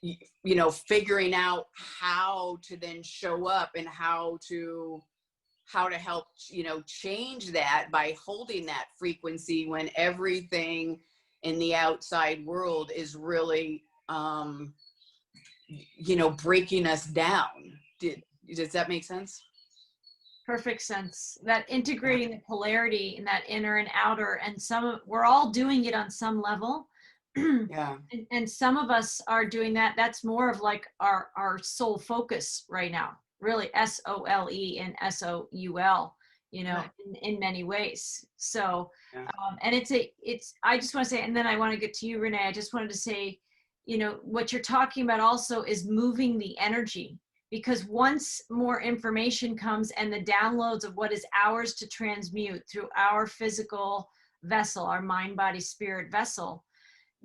[SPEAKER 3] you know, figuring out how to then show up, and how to help, you know, change that by holding that frequency when everything in the outside world is really, you know, breaking us down. Does that make sense?
[SPEAKER 2] Perfect sense. That integrating the polarity in that inner and outer, and we're all doing it on some level.
[SPEAKER 3] Yeah.
[SPEAKER 2] And some of us are doing that. That's more of like our soul focus right now, really, SOLE and SOUL, you know,
[SPEAKER 3] Right.
[SPEAKER 2] in many ways. So,
[SPEAKER 3] Yeah.
[SPEAKER 2] and I just want to say, and then I want to get to you, Renee. I just wanted to say, you know, what you're talking about also is moving the energy, because once more information comes and the downloads of what is ours to transmute through our physical vessel, our mind, body, spirit vessel,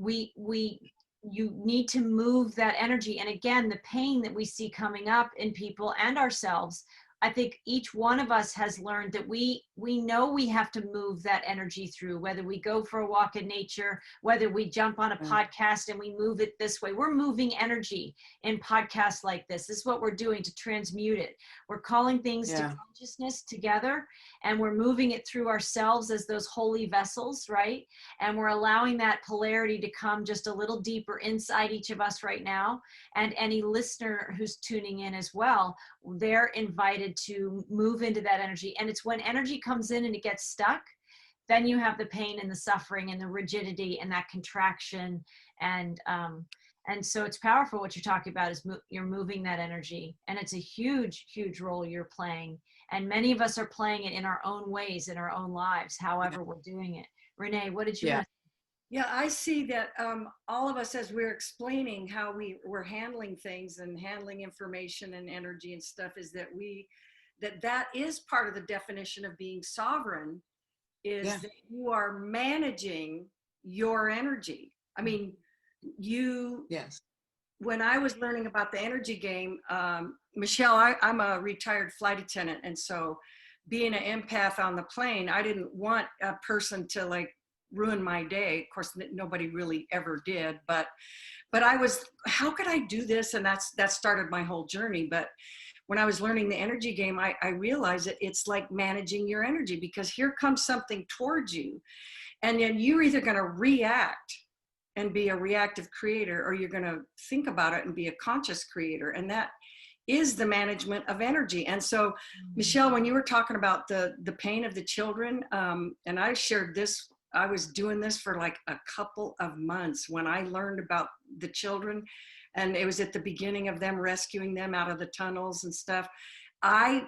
[SPEAKER 2] you need to move that energy. And again, the pain that we see coming up in people and ourselves, I think each one of us has learned that we know we have to move that energy through, whether we go for a walk in nature, whether we jump on a podcast and we move it this way. We're moving energy in podcasts like this. This is what we're doing to transmute it. We're calling things to consciousness together, and we're moving it through ourselves as those holy vessels, right? And we're allowing that polarity to come just a little deeper inside each of us right now. And any listener who's tuning in as well, they're invited to move into that energy. And it's when energy comes in and it gets stuck, then you have the pain and the suffering and the rigidity and that contraction. And so it's powerful what you're talking about, is you're moving that energy, and it's a huge, huge role you're playing. And many of us are playing it in our own ways, in our own lives, however we're doing it. Renee, what did you want to say?
[SPEAKER 5] Yeah, I see that all of us, as we're explaining how we're handling things and handling information and energy and stuff, is that that is part of the definition of being sovereign, is that you are managing your energy. I mean, when I was learning about the energy game, Michelle, I'm a retired flight attendant. And so being an empath on the plane, I didn't want a person to like ruin my day. Of course, nobody really ever did, but I was, how could I do this? And that started my whole journey. But when I was learning the energy game, I realized that it's like managing your energy, because here comes something towards you, and then you're either going to react and be a reactive creator, or you're going to think about it and be a conscious creator. And that is the management of energy. And so, Michelle, when you were talking about the pain of the children, and I shared this, I was doing this for like a couple of months when I learned about the children, and it was at the beginning of them rescuing them out of the tunnels and stuff. I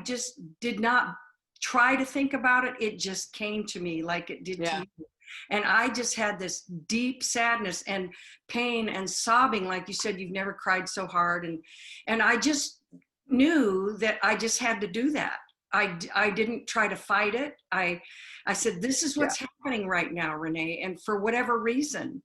[SPEAKER 5] just did not try to think about it. It just came to me like it did to you. And I just had this deep sadness and pain and sobbing. Like you said, you've never cried so hard. And I just knew that I just had to do that. I didn't try to fight it. I said, this is what's happening right now, Renee. And for whatever reason,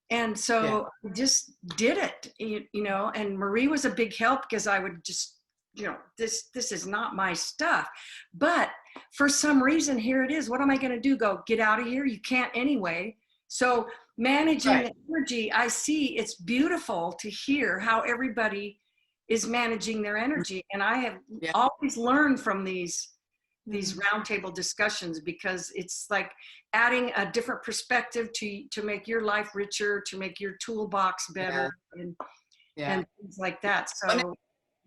[SPEAKER 5] And so I just did it, you know, and Marie was a big help because I would just, you know, this is not my stuff. But for some reason, here it is. What am I going to do? Go get out of here? You can't anyway. So managing the energy, I see it's beautiful to hear how everybody is managing their energy. And I have always learned from these roundtable discussions, because it's like adding a different perspective to make your life richer, to make your toolbox better, and things like that. So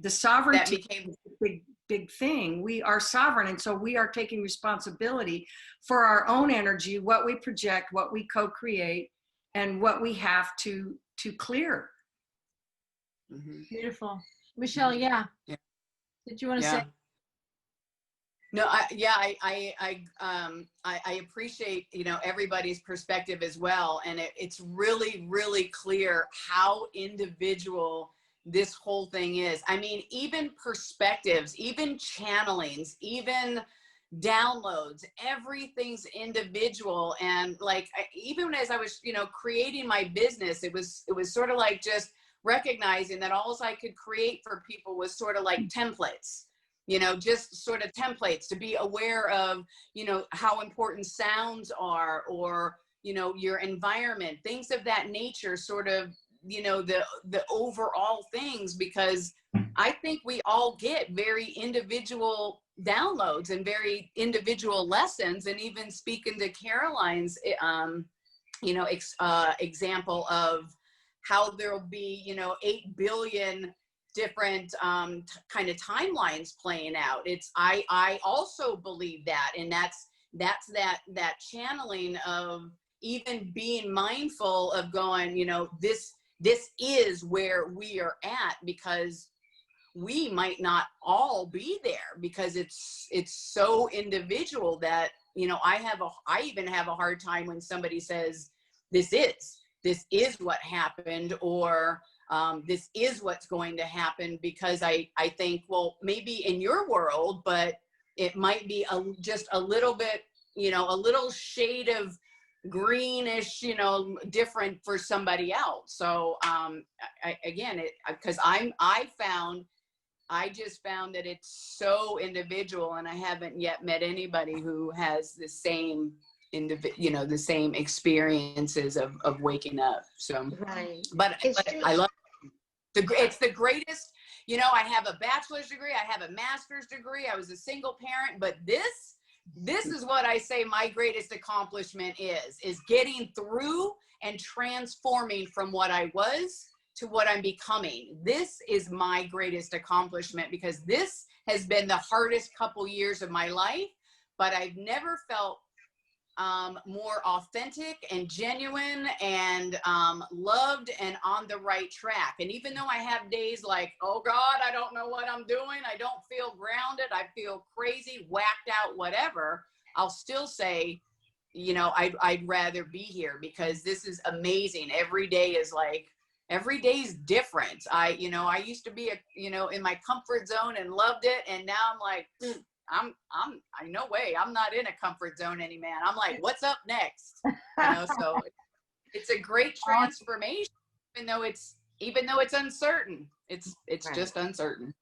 [SPEAKER 5] the sovereignty is a big thing. We are sovereign, and so we are taking responsibility for our own energy, what we project, what we co-create, and what we have to clear.
[SPEAKER 2] Beautiful. Michelle, did you want to say?
[SPEAKER 3] No, I appreciate, you know, everybody's perspective as well. And it's really, really clear how individual this whole thing is. I mean, even perspectives, even channelings, even downloads, everything's individual. And like, even as I was, you know, creating my business, it was sort of like just recognizing that all I could create for people was sort of like templates. You know, just sort of templates to be aware of, you know, how important sounds are, or, you know, your environment, things of that nature, sort of, you know, the overall things, because I think we all get very individual downloads and very individual lessons. And even speaking to Caroline's, you know, example of how there'll be, you know, 8 billion different kind of timelines playing out. It's I also believe that, and that's that channeling of even being mindful of going, you know, this is where we are at, because we might not all be there, because it's so individual that, you know, I even have a hard time when somebody says this is what happened, or this is what's going to happen, because I think, well, maybe in your world, but it might be just a little bit, you know, a little shade of greenish, you know, different for somebody else. So because I just found that it's so individual, and I haven't yet met anybody who has the same you know, the same experiences of waking up. So but I love it's the greatest, you know. I have a bachelor's degree, I have a master's degree, I was a single parent, but this is what I say my greatest accomplishment is getting through and transforming from what I was to what I'm becoming. This is my greatest accomplishment, because this has been the hardest couple years of my life, but I've never felt more authentic and genuine and loved and on the right track. And even though I have days like, oh God, I don't know what I'm doing, I don't feel grounded, I feel crazy, whacked out, whatever, I'll still say, you know, I'd rather be here, because this is amazing. Every day is different. I used to be in my comfort zone and loved it, and now I'm like, no way, I'm not in a comfort zone any man. I'm like, what's up next? You know, so it's a great transformation, even though it's uncertain. It's just uncertain.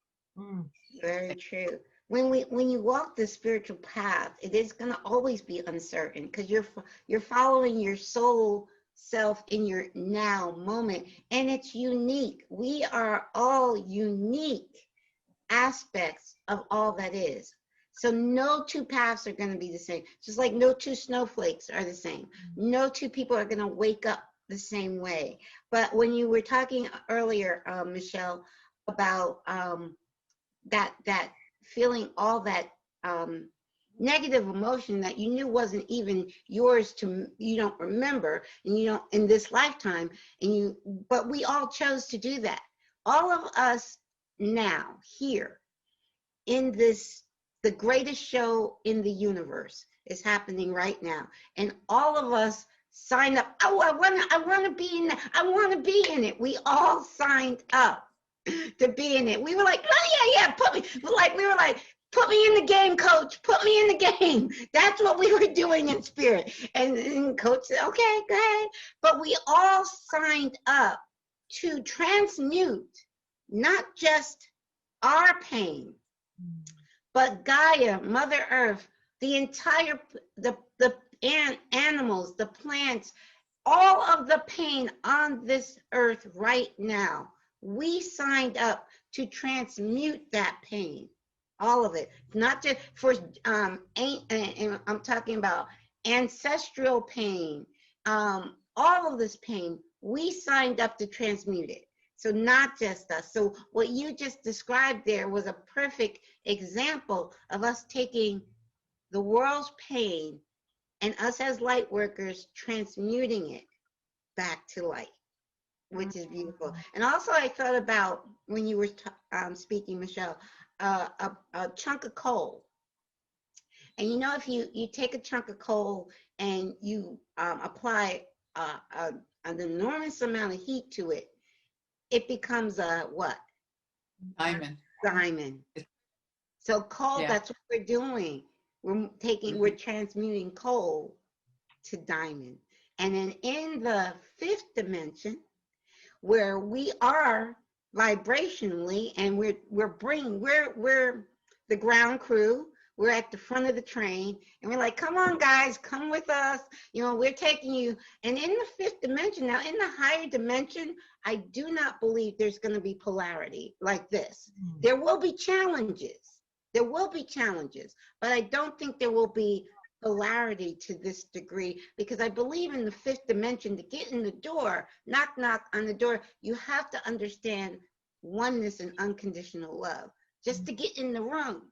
[SPEAKER 4] Very true. When you walk the spiritual path, it is going to always be uncertain, because you're following your soul self in your now moment, and it's unique. We are all unique aspects of all that is. So no two paths are going to be the same. Just like no two snowflakes are the same. No two people are going to wake up the same way. But when you were talking earlier, Michelle, about that feeling all that negative emotion that you knew wasn't even yours, you don't remember, and you don't in this lifetime, but we all chose to do that. All of us now here in the greatest show in the universe is happening right now, and all of us signed up. Oh, I want to be in it. I want to be in it. We all signed up to be in it. We were like, oh yeah, put me. But like we were like, put me in the game, coach. Put me in the game. That's what we were doing in spirit. And coach said, okay, go ahead. But we all signed up to transmute not just our pain, but Gaia, Mother Earth, the entire, the animals, the plants, all of the pain on this earth right now. We signed up to transmute that pain, all of it, not just for, and I'm talking about ancestral pain, all of this pain, we signed up to transmute it. So not just us. So what you just described there was a perfect example of us taking the world's pain and us as light workers transmuting it back to light, which is beautiful. And also I thought about, when you were speaking, Michelle, a chunk of coal. And you know, if you take a chunk of coal and you apply an enormous amount of heat to it, it becomes a what?
[SPEAKER 3] Diamond.
[SPEAKER 4] Diamond. So coal,
[SPEAKER 3] Yeah.
[SPEAKER 4] that's what we're doing. We're transmuting coal to diamond. And then in the fifth dimension, where we are vibrationally, and we're the ground crew, we're at the front of the train, and we're like, come on guys, come with us, you know, we're taking you. And in the fifth dimension, now in the higher dimension, I do not believe there's going to be polarity like this. There will be challenges. There will be challenges, but I don't think there will be polarity to this degree, because I believe in the fifth dimension, to get in the door, knock on the door, you have to understand oneness and unconditional love just to get in the room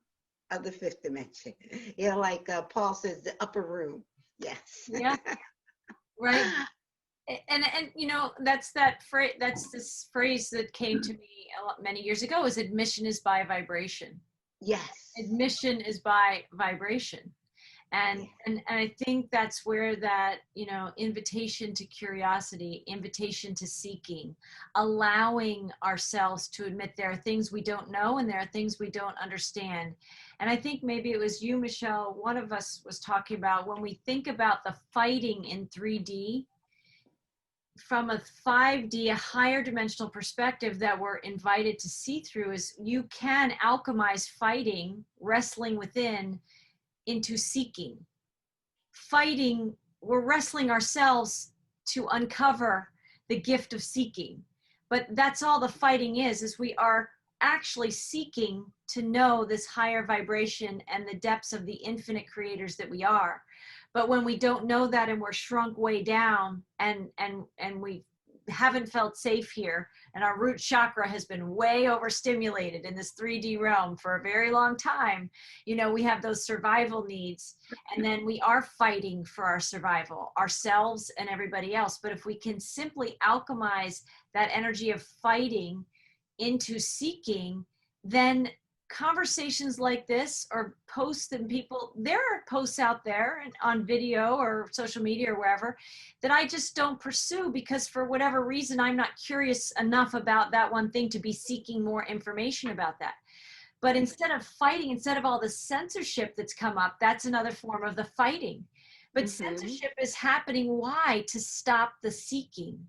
[SPEAKER 4] of the fifth dimension. You know, like Paul says, the upper room. Yes.
[SPEAKER 2] Yeah. Right. And you know, that's this phrase that came to me many years ago, is admission is by vibration.
[SPEAKER 4] Yes.
[SPEAKER 2] Admission is by vibration. And I think that's where that, you know, invitation to curiosity, invitation to seeking, allowing ourselves to admit there are things we don't know and there are things we don't understand. And I think maybe it was you, Michelle, one of us was talking about, when we think about the fighting in 3D, from a 5D, a higher dimensional perspective that we're invited to see through, is you can alchemize fighting, wrestling within, into seeking. Fighting, we're wrestling ourselves to uncover the gift of seeking. But that's all the fighting is we are actually seeking to know this higher vibration and the depths of the infinite creators that we are. But when we don't know that, and we're shrunk way down, and we haven't felt safe here, and our root chakra has been way overstimulated in this 3D realm for a very long time, you know, we have those survival needs, and then we are fighting for our survival, ourselves and everybody else. But if we can simply alchemize that energy of fighting into seeking, then conversations like this, or posts that people, there are posts out there and on video or social media or wherever, that I just don't pursue, because for whatever reason, I'm not curious enough about that one thing to be seeking more information about that. But instead of fighting, instead of all the censorship that's come up, that's another form of the fighting. But censorship is happening. Why? To stop the seeking.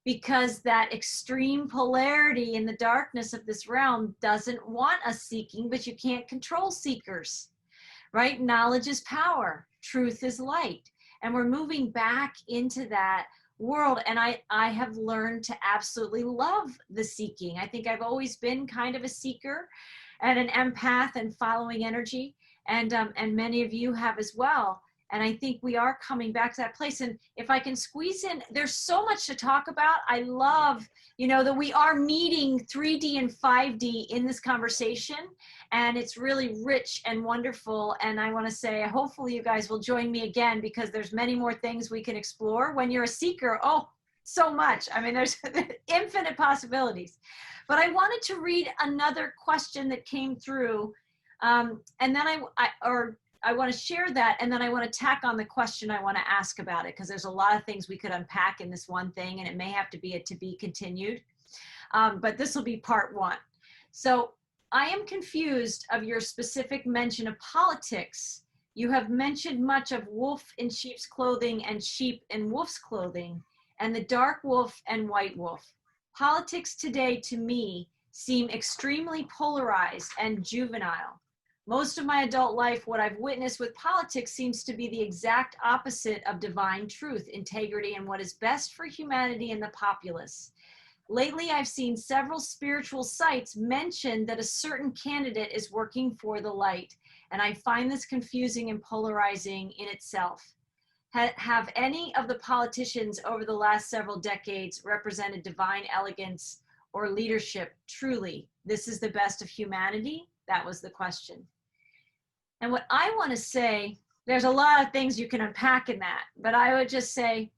[SPEAKER 2] Because that extreme polarity in the darkness of this realm doesn't want us seeking, but you can't control seekers, right? Knowledge is power, truth is light. And we're moving back into that world. And I have learned to absolutely love the seeking. I think I've always been kind of a seeker and an empath and following energy. And many of you have as well. And I think we are coming back to that place. And if I can squeeze in, there's so much to talk about. I love, you know, that we are meeting 3D and 5D in this conversation. And it's really rich and wonderful. And I want to say, hopefully you guys will join me again, because there's many more things we can explore. When you're a seeker, oh, so much. I mean, there's infinite possibilities. But I wanted to read another question that came through. And then I want to share that, and then I want to tack on the question I want to ask about it, because there's a lot of things we could unpack in this one thing, and it may have to be a to be continued. But this will be part one. So I am confused of your specific mention of politics. You have mentioned much of wolf in sheep's clothing and sheep in wolf's clothing, and the dark wolf and white wolf. Politics today, to me, seem extremely polarized and juvenile. Most of my adult life, what I've witnessed with politics seems to be the exact opposite of divine truth, integrity, and what is best for humanity and the populace. Lately, I've seen several spiritual sites mention that a certain candidate is working for the light, and I find this confusing and polarizing in itself. Have any of the politicians over the last several decades represented divine elegance or leadership? Truly, this is the best of humanity? That was the question. And what I want to say, there's a lot of things you can unpack in that, but I would just say,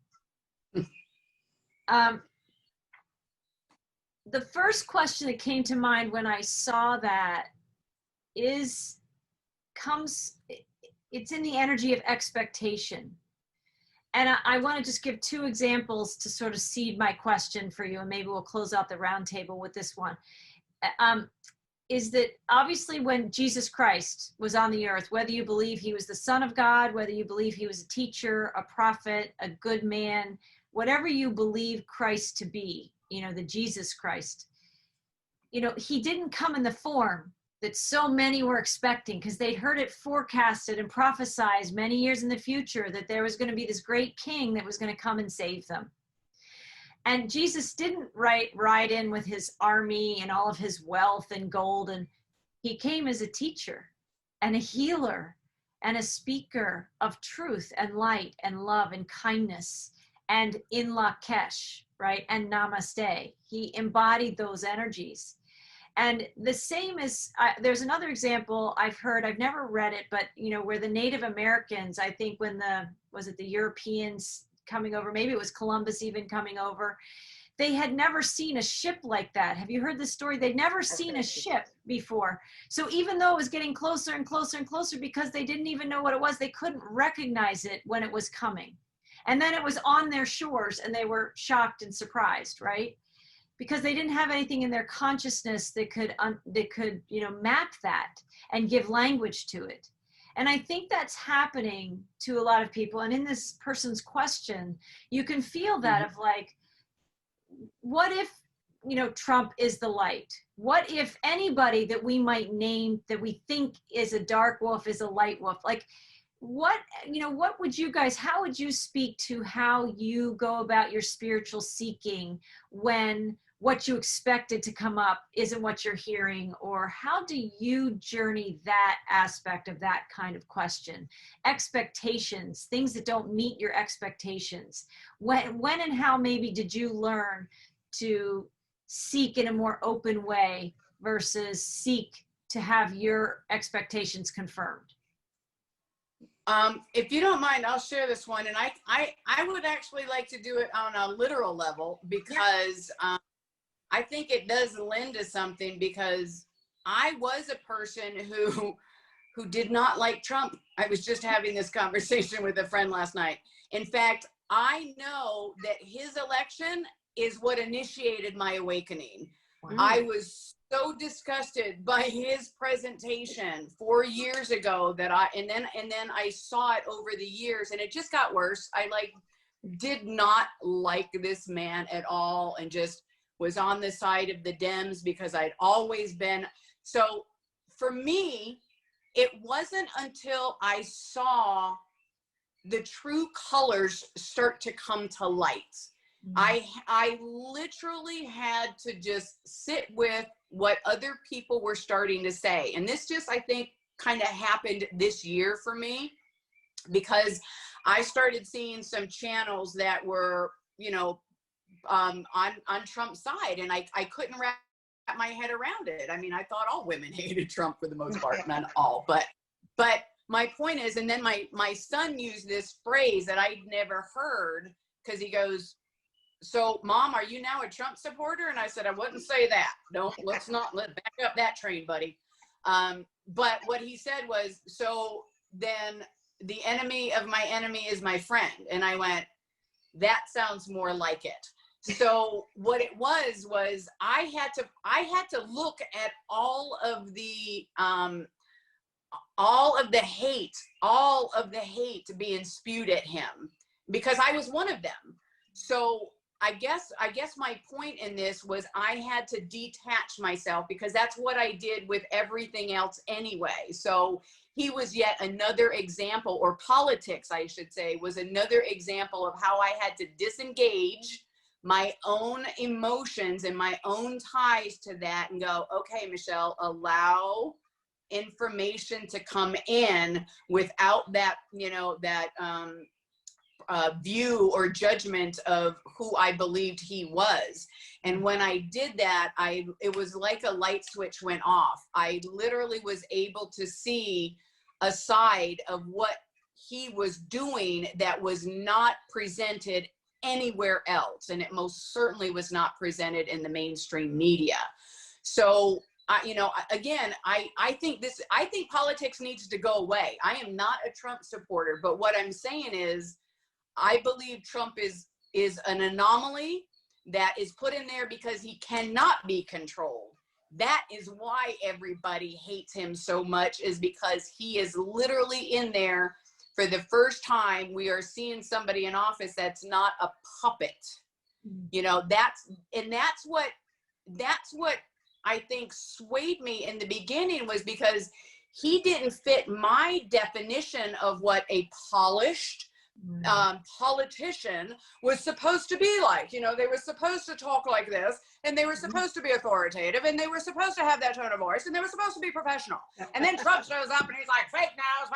[SPEAKER 2] the first question that came to mind when I saw that it's in the energy of expectation. And I want to just give two examples to sort of seed my question for you, and maybe we'll close out the roundtable with this one. Is that obviously when Jesus Christ was on the earth, whether you believe he was the Son of God, whether you believe he was a teacher, a prophet, a good man, whatever you believe Christ to be, the Jesus Christ, he didn't come in the form that so many were expecting, because they'd heard it forecasted and prophesied many years in the future that there was going to be this great king that was going to come and save them. And Jesus didn't ride in with his army and all of his wealth and gold. And he came as a teacher and a healer and a speaker of truth and light and love and kindness and in Lakesh, right? And namaste. He embodied those energies. And the same as, there's another example I've heard, I've never read it, but where the Native Americans, I think when was it the Europeans coming over, maybe it was Columbus even coming over, they had never seen a ship like that. Have you heard this story? They'd never seen a ship before. So even though it was getting closer and closer and closer, because they didn't even know what it was, they couldn't recognize it when it was coming. And then it was on their shores and they were shocked and surprised, right? Because they didn't have anything in their consciousness that could map that and give language to it. And I think that's happening to a lot of people. And in this person's question, you can feel that of like, what if, Trump is the light? What if anybody that we might name that we think is a dark wolf is a light wolf? Like, what would you guys, how would you speak to how you go about your spiritual seeking when what you expected to come up isn't what you're hearing? Or how do you journey that aspect of that kind of question? Expectations, things that don't meet your expectations. When and how maybe did you learn to seek in a more open way versus seek to have your expectations confirmed?
[SPEAKER 3] If you don't mind, I'll share this one. And I would actually like to do it on a literal level, because I think it does lend to something, because I was a person who did not like Trump. I was just having this conversation with a friend last night. In fact, I know that his election is what initiated my awakening. Wow. I was so disgusted by his presentation 4 years ago that and then I saw it over the years, and it just got worse. I did not like this man at all, and just was on the side of the Dems because I'd always been. So for me, it wasn't until I saw the true colors start to come to light. I literally had to just sit with what other people were starting to say. And this just, I think, kind of happened this year for me, because I started seeing some channels that were, on Trump's side, and I couldn't wrap my head around it. I mean, I thought all women hated Trump for the most part, not all, but my point is, and then my son used this phrase that I'd never heard, because he goes, "So Mom, are you now a Trump supporter?" And I said, "I wouldn't say that. Let's back up that train, buddy." But what he said was, "So then the enemy of my enemy is my friend." And I went, "That sounds more like it." So what it was I had to look at all of the hate being spewed at him, because I was one of them. So I guess my point in this was I had to detach myself, because that's what I did with everything else anyway. So he was yet another example, or politics, I should say, was another example of how I had to disengage my own emotions and my own ties to that and go, okay, Michelle, allow information to come in without that, view or judgment of who I believed he was. And when I did that, it was like a light switch went off. I literally was able to see a side of what he was doing that was not presented anywhere else. And it most certainly was not presented in the mainstream media. So I think politics needs to go away. I am not a Trump supporter, but what I'm saying is, I believe Trump is an anomaly that is put in there because he cannot be controlled. That is why everybody hates him so much, is because he is literally in there. For the first time, we are seeing somebody in office that's not a puppet. That's what I think swayed me in the beginning, was because he didn't fit my definition of what a polished politician was supposed to be like. They were supposed to talk like this, and they were supposed to be authoritative, and they were supposed to have that tone of voice, and they were supposed to be professional. And then Trump shows up and he's like, fake news,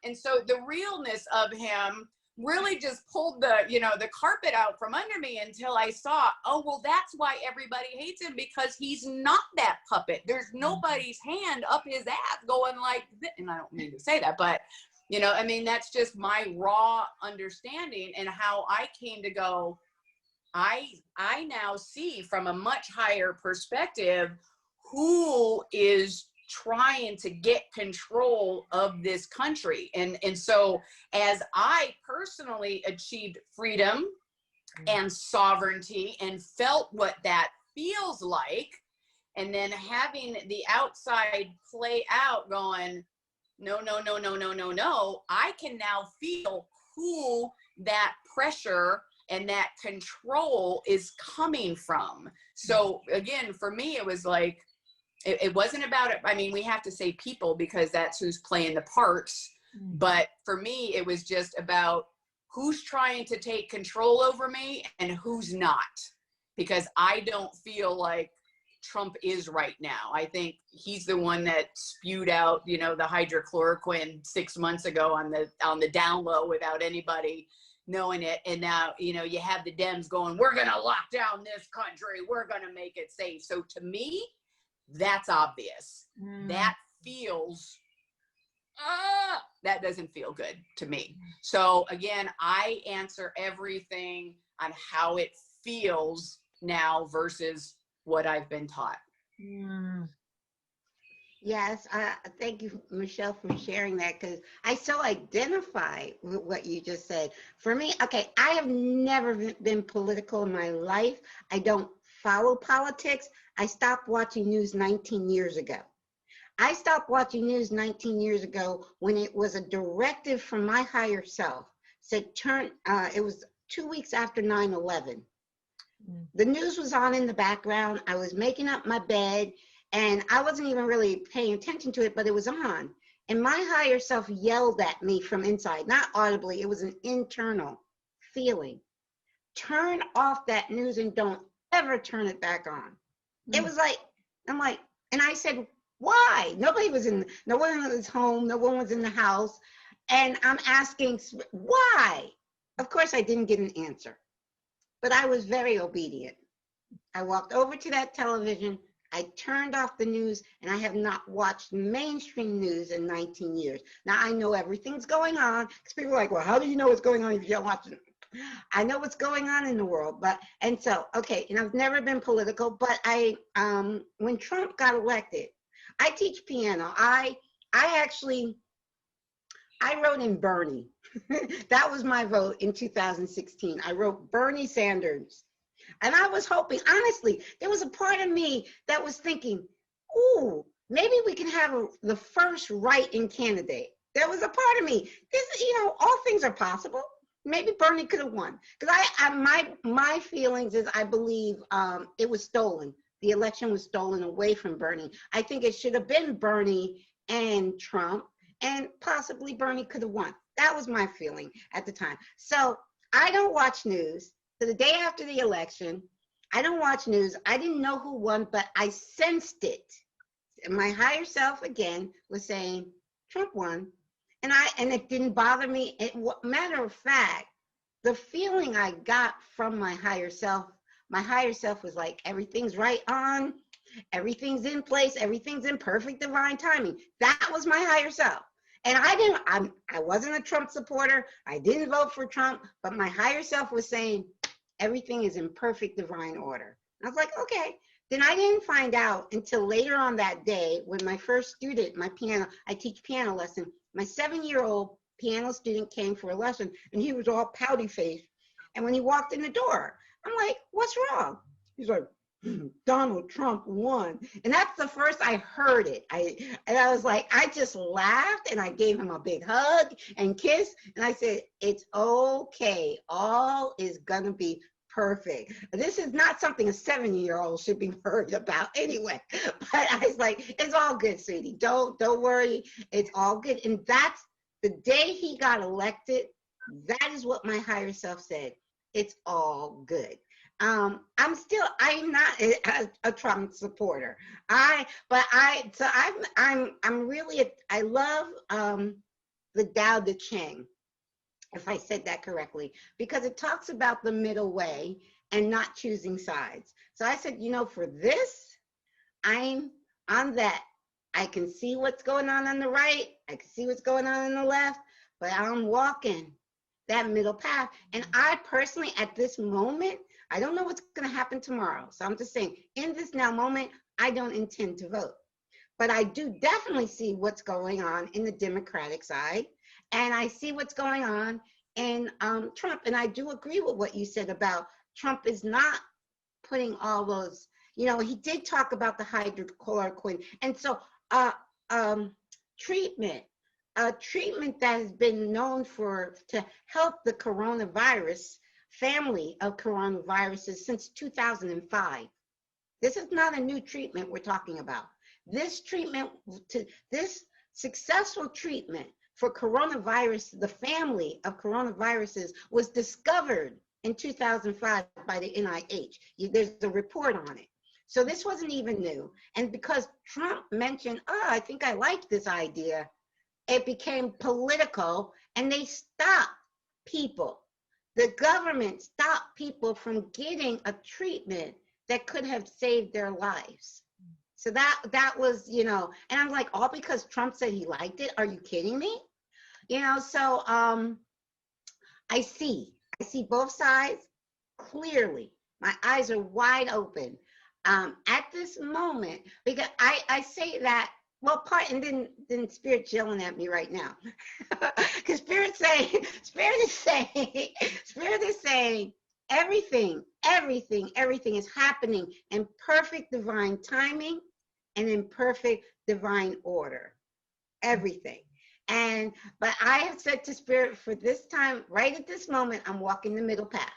[SPEAKER 3] and so the realness of him really just pulled the carpet out from under me, until I saw, oh, well, that's why everybody hates him, because he's not that puppet. There's nobody's hand up his ass going like this. And I don't mean to say that, but that's just my raw understanding, and how I came to go, I now see from a much higher perspective who is trying to get control of this country. And so as I personally achieved freedom and sovereignty and felt what that feels like, and then having the outside play out going, no, I can now feel who that pressure and that control is coming from. So again, for me, it was like, it wasn't about it. I mean, we have to say people, because that's who's playing the parts. But for me, it was just about who's trying to take control over me and who's not, because I don't feel like Trump is right now. I think he's the one that spewed out, the hydrochloroquine 6 months ago on the down low without anybody knowing it. And now, you have the Dems going, we're going to lock down this country. We're going to make it safe. So to me, that's obvious. That feels, that doesn't feel good to me. So again, I answer everything on how it feels now versus what I've been taught.
[SPEAKER 4] Yes, thank you, Michelle, for sharing that, because I so identify with what you just said. For me, okay, I have never been political in my life. I don't follow politics. I stopped watching news 19 years ago. I stopped watching news 19 years ago when it was a directive from my higher self. Said it was 2 weeks after 9/11. The news was on in the background. I was making up my bed, and I wasn't even really paying attention to it, but it was on. And my higher self yelled at me from inside, not audibly. It was an internal feeling. Turn off that news and don't ever turn it back on. It was like, I'm like, and I said, why? No one was home. No one was in the house. And I'm asking, why? Of course, I didn't get an answer, but I was very obedient. I walked over to that television. I turned off the news, and I have not watched mainstream news in 19 years. Now, I know everything's going on, because people are like, well, how do you know what's going on if you don't watch it? I know what's going on in the world, and I've never been political, but when Trump got elected, I teach piano. I actually I wrote in Bernie. That was my vote in 2016. I wrote Bernie Sanders. And I was hoping, honestly, there was a part of me that was thinking, ooh, maybe we can have the first write-in candidate. There was a part of me, this, all things are possible. Maybe Bernie could have won. Because my feelings is I believe it was stolen. The election was stolen away from Bernie. I think it should have been Bernie and Trump, and possibly Bernie could have won. That was my feeling at the time. So I don't watch news. So the day after the election, I don't watch news. I didn't know who won, but I sensed it. My higher self again was saying Trump won, and it didn't bother me. Matter of fact, the feeling I got from my higher self was like, everything's right on, everything's in place, everything's in perfect divine timing. That was my higher self. And I wasn't a Trump supporter. I didn't vote for Trump, but my higher self was saying everything is in perfect divine order. I was like, okay. Then I didn't find out until later on that day when my first student, I teach piano lesson, my 7-year-old piano student came for a lesson, and he was all pouty faced. And when he walked in the door, I'm like, what's wrong? He's like, Donald Trump won. And that's the first I heard it. And I was like, I just laughed, and I gave him a big hug and kiss. And I said, it's okay. All is gonna be perfect. This is not something a 7-year-old should be worried about anyway. But I was like, it's all good, sweetie. Don't worry. It's all good. And that's the day he got elected. That is what my higher self said. It's all good. I'm not a Trump supporter. I love the Tao Te Ching, if I said that correctly, because it talks about the middle way and not choosing sides. So I said, for this, I'm on that. I can see what's going on the right. I can see what's going on the left, but I'm walking that middle path. And I personally, at this moment, I don't know what's going to happen tomorrow. So I'm just saying, in this now moment, I don't intend to vote. But I do definitely see what's going on in the Democratic side. And I see what's going on in Trump. And I do agree with what you said about Trump is not putting all those, he did talk about the hydrochloroquine. And so treatment that has been known to help the coronavirus family of coronaviruses since 2005. This is not a new treatment we're talking about. This successful treatment for coronavirus, the family of coronaviruses, was discovered in 2005 by the NIH. There's a report on it. So this wasn't even new. And because Trump mentioned, I think I like this idea, it became political, and they stopped people. The government stopped people from getting a treatment that could have saved their lives. So that was, and I'm like, all because Trump said he liked it? Are you kidding me? So I see both sides clearly. My eyes are wide open at this moment, because I say that, well, and then Spirit's yelling at me right now. Because Spirit is saying everything is happening in perfect divine timing and in perfect divine order. Everything. But I have said to Spirit, for this time, right at this moment, I'm walking the middle path.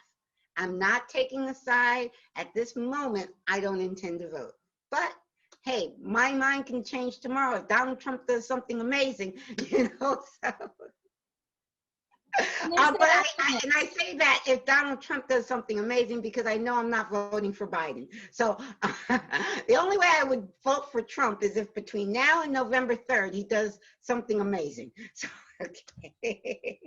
[SPEAKER 4] I'm not taking a side. At this moment, I don't intend to vote. But hey, my mind can change tomorrow if Donald Trump does something amazing, so. But I say that if Donald Trump does something amazing, because I know I'm not voting for Biden. So the only way I would vote for Trump is if between now and November 3rd, he does something amazing. So, okay.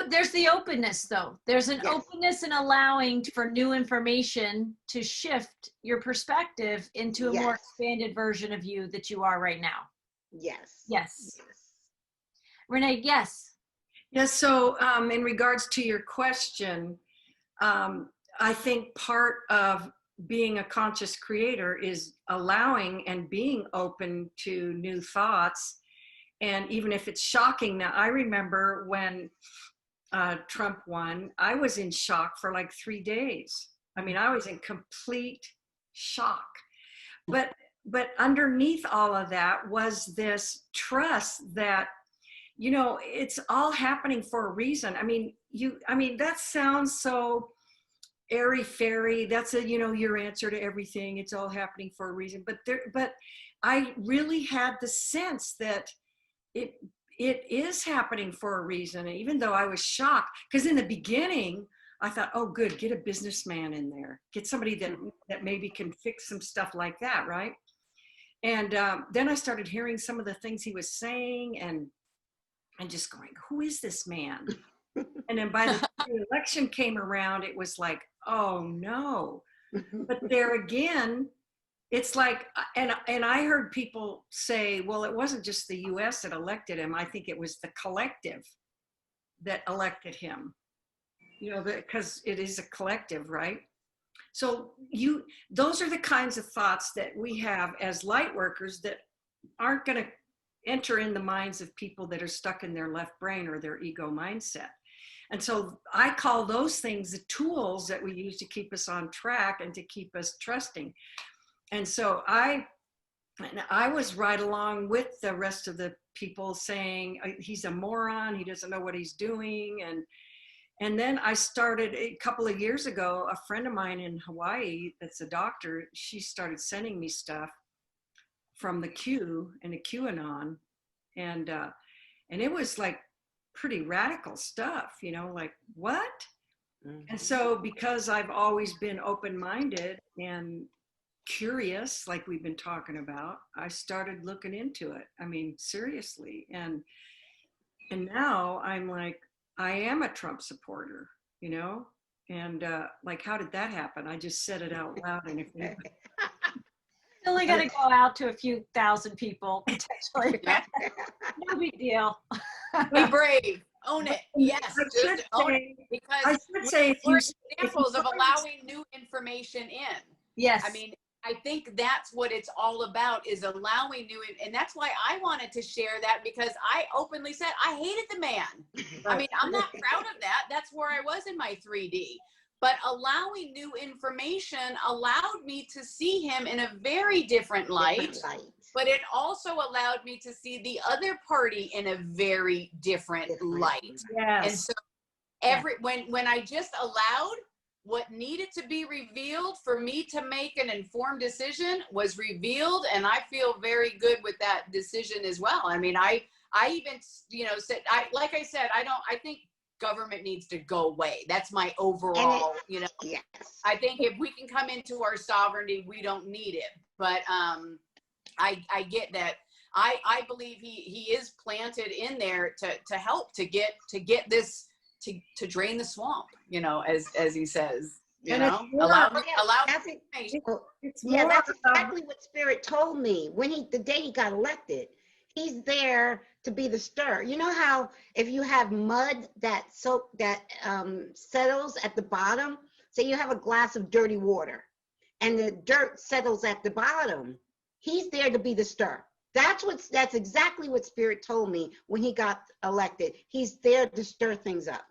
[SPEAKER 2] There's the openness, though. There's an openness in allowing for new information to shift your perspective into a more expanded version of you that you are right now. Yes. Renee, yes.
[SPEAKER 5] Yes, so in regards to your question, I think part of being a conscious creator is allowing and being open to new thoughts And even if it's shocking, now I remember when Trump won, I was in shock for like 3 days. I mean, I was in complete shock. But underneath all of that was this trust that, you know, it's all happening for a reason. I mean, that sounds so airy fairy. That's a, you know, your answer to everything. It's all happening for a reason. But I really had the sense that it is happening for a reason. And even though I was shocked, because in the beginning, I thought, oh, good, get a businessman in there. Get somebody that maybe can fix some stuff like that, right? And then I started hearing some of the things he was saying and just going, who is this man? And then by the time the election came around, it was like, oh no. But there again, it's like, and I heard people say, well, it wasn't just the US that elected him. I think it was the collective that elected him, you know, because it is a collective, right? So those are the kinds of thoughts that we have as light workers that aren't going to enter in the minds of people that are stuck in their left brain or their ego mindset. And so I call those things the tools that we use to keep us on track and to keep us trusting. And so I was right along with the rest of the people saying, he's a moron, he doesn't know what he's doing. And then I started a couple of years ago, a friend of mine in Hawaii that's a doctor, she started sending me stuff from the Q and the QAnon. And it was like pretty radical stuff, you know, like what? And so because I've always been open-minded and curious, like we've been talking about, I started looking into it. I mean, seriously. And now I'm like, I am a Trump supporter, you know? And like, how did that happen? I just said it out loud. And if anybody...
[SPEAKER 2] Only got to go out to a few thousand people potentially. No big deal.
[SPEAKER 3] Be brave. Own it. Yes. Just own it. Because
[SPEAKER 5] I should say
[SPEAKER 3] we're examples of allowing new information in.
[SPEAKER 2] Yes.
[SPEAKER 3] I mean, I think that's what it's all about, is allowing new, and that's why I wanted to share that, because I openly said I hated the man. I mean, I'm not proud of that. That's where I was in my 3D. But allowing new information allowed me to see him in a very different light. But it also allowed me to see the other party in a very different light.
[SPEAKER 5] Yes.
[SPEAKER 3] And so when I just allowed what needed to be revealed for me to make an informed decision was revealed, and I feel very good with that decision as well. I mean, I even, you know, said, like I said, I think government needs to go away. That's my overall, you know,
[SPEAKER 4] yes.
[SPEAKER 3] I think if we can come into our sovereignty, we don't need it. But I get that. I believe he is planted in there to help to get this to drain the swamp, you know, as he says, you
[SPEAKER 5] and
[SPEAKER 3] know,
[SPEAKER 4] that's exactly what Spirit told me when the day he got elected. He's there to be the stir. You know how if you have mud that settles at the bottom, say you have a glass of dirty water and the dirt settles at the bottom, he's there to be the stir. That's exactly what Spirit told me when he got elected. He's there to stir things up.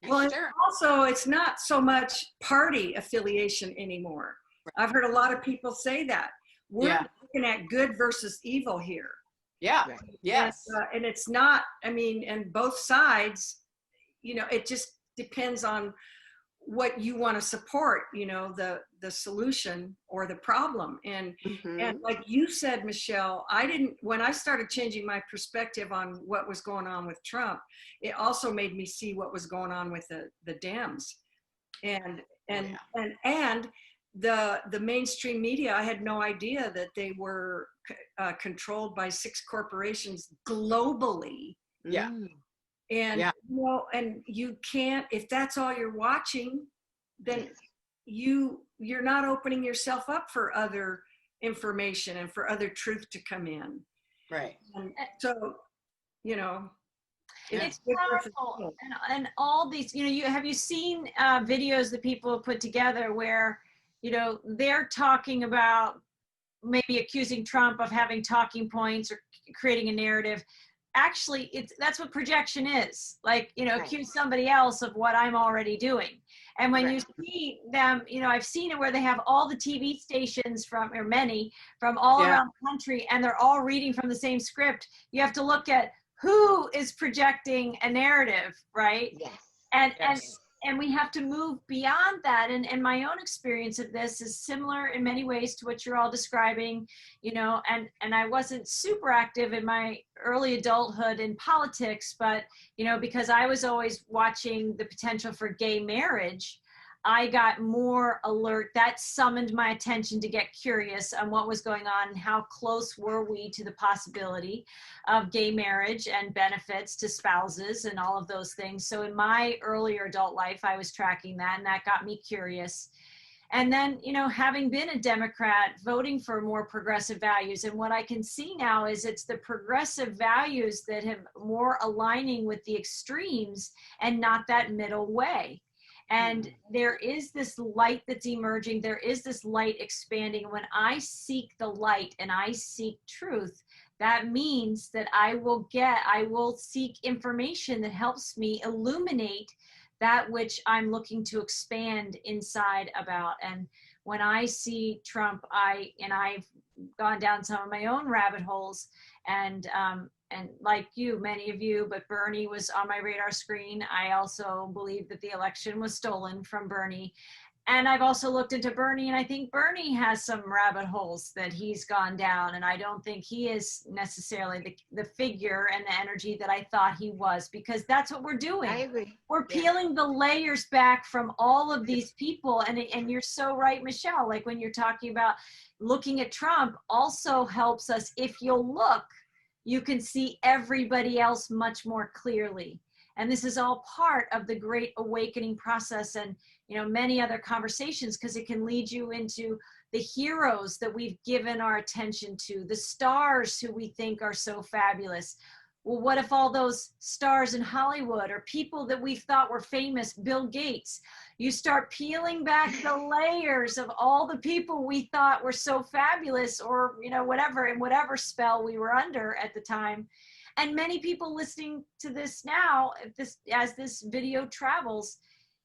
[SPEAKER 5] Well, also, it's not so much party affiliation anymore. I've heard a lot of people say that. We're looking at good versus evil here.
[SPEAKER 3] Yeah.
[SPEAKER 4] Right.
[SPEAKER 3] Yes.
[SPEAKER 5] And it's not, I mean, and both sides, you know, it just depends on what you want to support, you know, the solution or the problem. And like you said, Michelle, when I started changing my perspective on what was going on with Trump, it also made me see what was going on with the Dems and the mainstream media. I had no idea that they were controlled by 6 corporations globally.
[SPEAKER 3] Yeah.
[SPEAKER 5] And you know, and you can't, if that's all you're watching, then you're not opening yourself up for other information and for other truth to come in.
[SPEAKER 3] Right.
[SPEAKER 5] And so, you know,
[SPEAKER 2] it's powerful. And all these, you know, have you seen videos that people have put together where, you know, they're talking about maybe accusing Trump of having talking points or creating a narrative. Actually, that's what projection is. Like,
[SPEAKER 4] Right.
[SPEAKER 2] accuse somebody else of what I'm already doing. And when you
[SPEAKER 4] Right.
[SPEAKER 2] see them, I've seen it where they have all the TV stations or many from all around the country, and they're all reading from the same script. You have to look at who is projecting a narrative, right?
[SPEAKER 4] Yes.
[SPEAKER 2] And we have to move beyond that. And my own experience of this is similar in many ways to what you're all describing, and I wasn't super active in my early adulthood in politics, but, because I was always watching the potential for gay marriage, I got more alert. That summoned my attention to get curious on what was going on and how close were we to the possibility of gay marriage and benefits to spouses and all of those things. So in my earlier adult life, I was tracking that, and that got me curious. And then, having been a Democrat, voting for more progressive values. And what I can see now is it's the progressive values that have more aligning with the extremes and not that middle way. And there is this light that's emerging. There is this light expanding. When I seek the light and I seek truth, that means that I will seek information that helps me illuminate that which I'm looking to expand inside about. And when I see Trump, I've gone down some of my own rabbit holes, and like you, many of you, but Bernie was on my radar screen. I also believe that the election was stolen from Bernie. And I've also looked into Bernie, and I think Bernie has some rabbit holes that he's gone down. And I don't think he is necessarily the figure and the energy that I thought he was, because that's what we're doing.
[SPEAKER 4] I agree.
[SPEAKER 2] We're peeling the layers back from all of these people. And you're so right, Michelle, like when you're talking about looking at Trump also helps us. If you'll look, you can see everybody else much more clearly. And this is all part of the Great Awakening process, and many other conversations, because it can lead you into the heroes that we've given our attention to, the stars who we think are so fabulous. Well, what if all those stars in Hollywood or people that we thought were famous, Bill Gates, you start peeling back the layers of all the people we thought were so fabulous, or, whatever, in whatever spell we were under at the time. And many people listening to this now, as this video travels,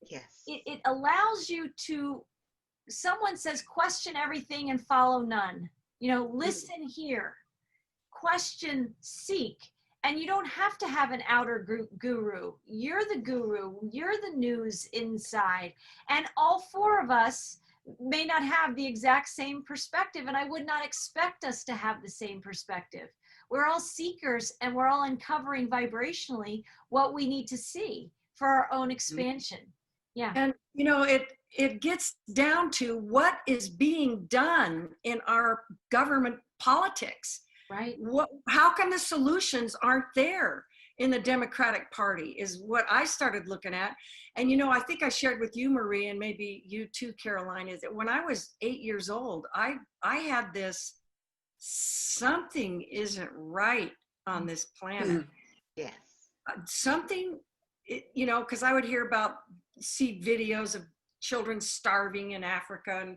[SPEAKER 4] Yes.
[SPEAKER 2] it allows you to, someone says, question everything and follow none. Listen here, question, seek. And you don't have to have an outer guru. You're the guru. You're the news inside. And all four of us may not have the exact same perspective, and I would not expect us to have the same perspective. We're all seekers, and we're all uncovering vibrationally what we need to see for our own expansion. Yeah.
[SPEAKER 5] And, it gets down to what is being done in our government politics.
[SPEAKER 2] Right.
[SPEAKER 5] How come the solutions aren't there in the Democratic Party is what I started looking at. And, I think I shared with you, Marie, and maybe you too, Caroline, is that when I was 8 years old, I had this, something isn't right on this planet.
[SPEAKER 4] Yes.
[SPEAKER 5] Something, because I would see videos of children starving in Africa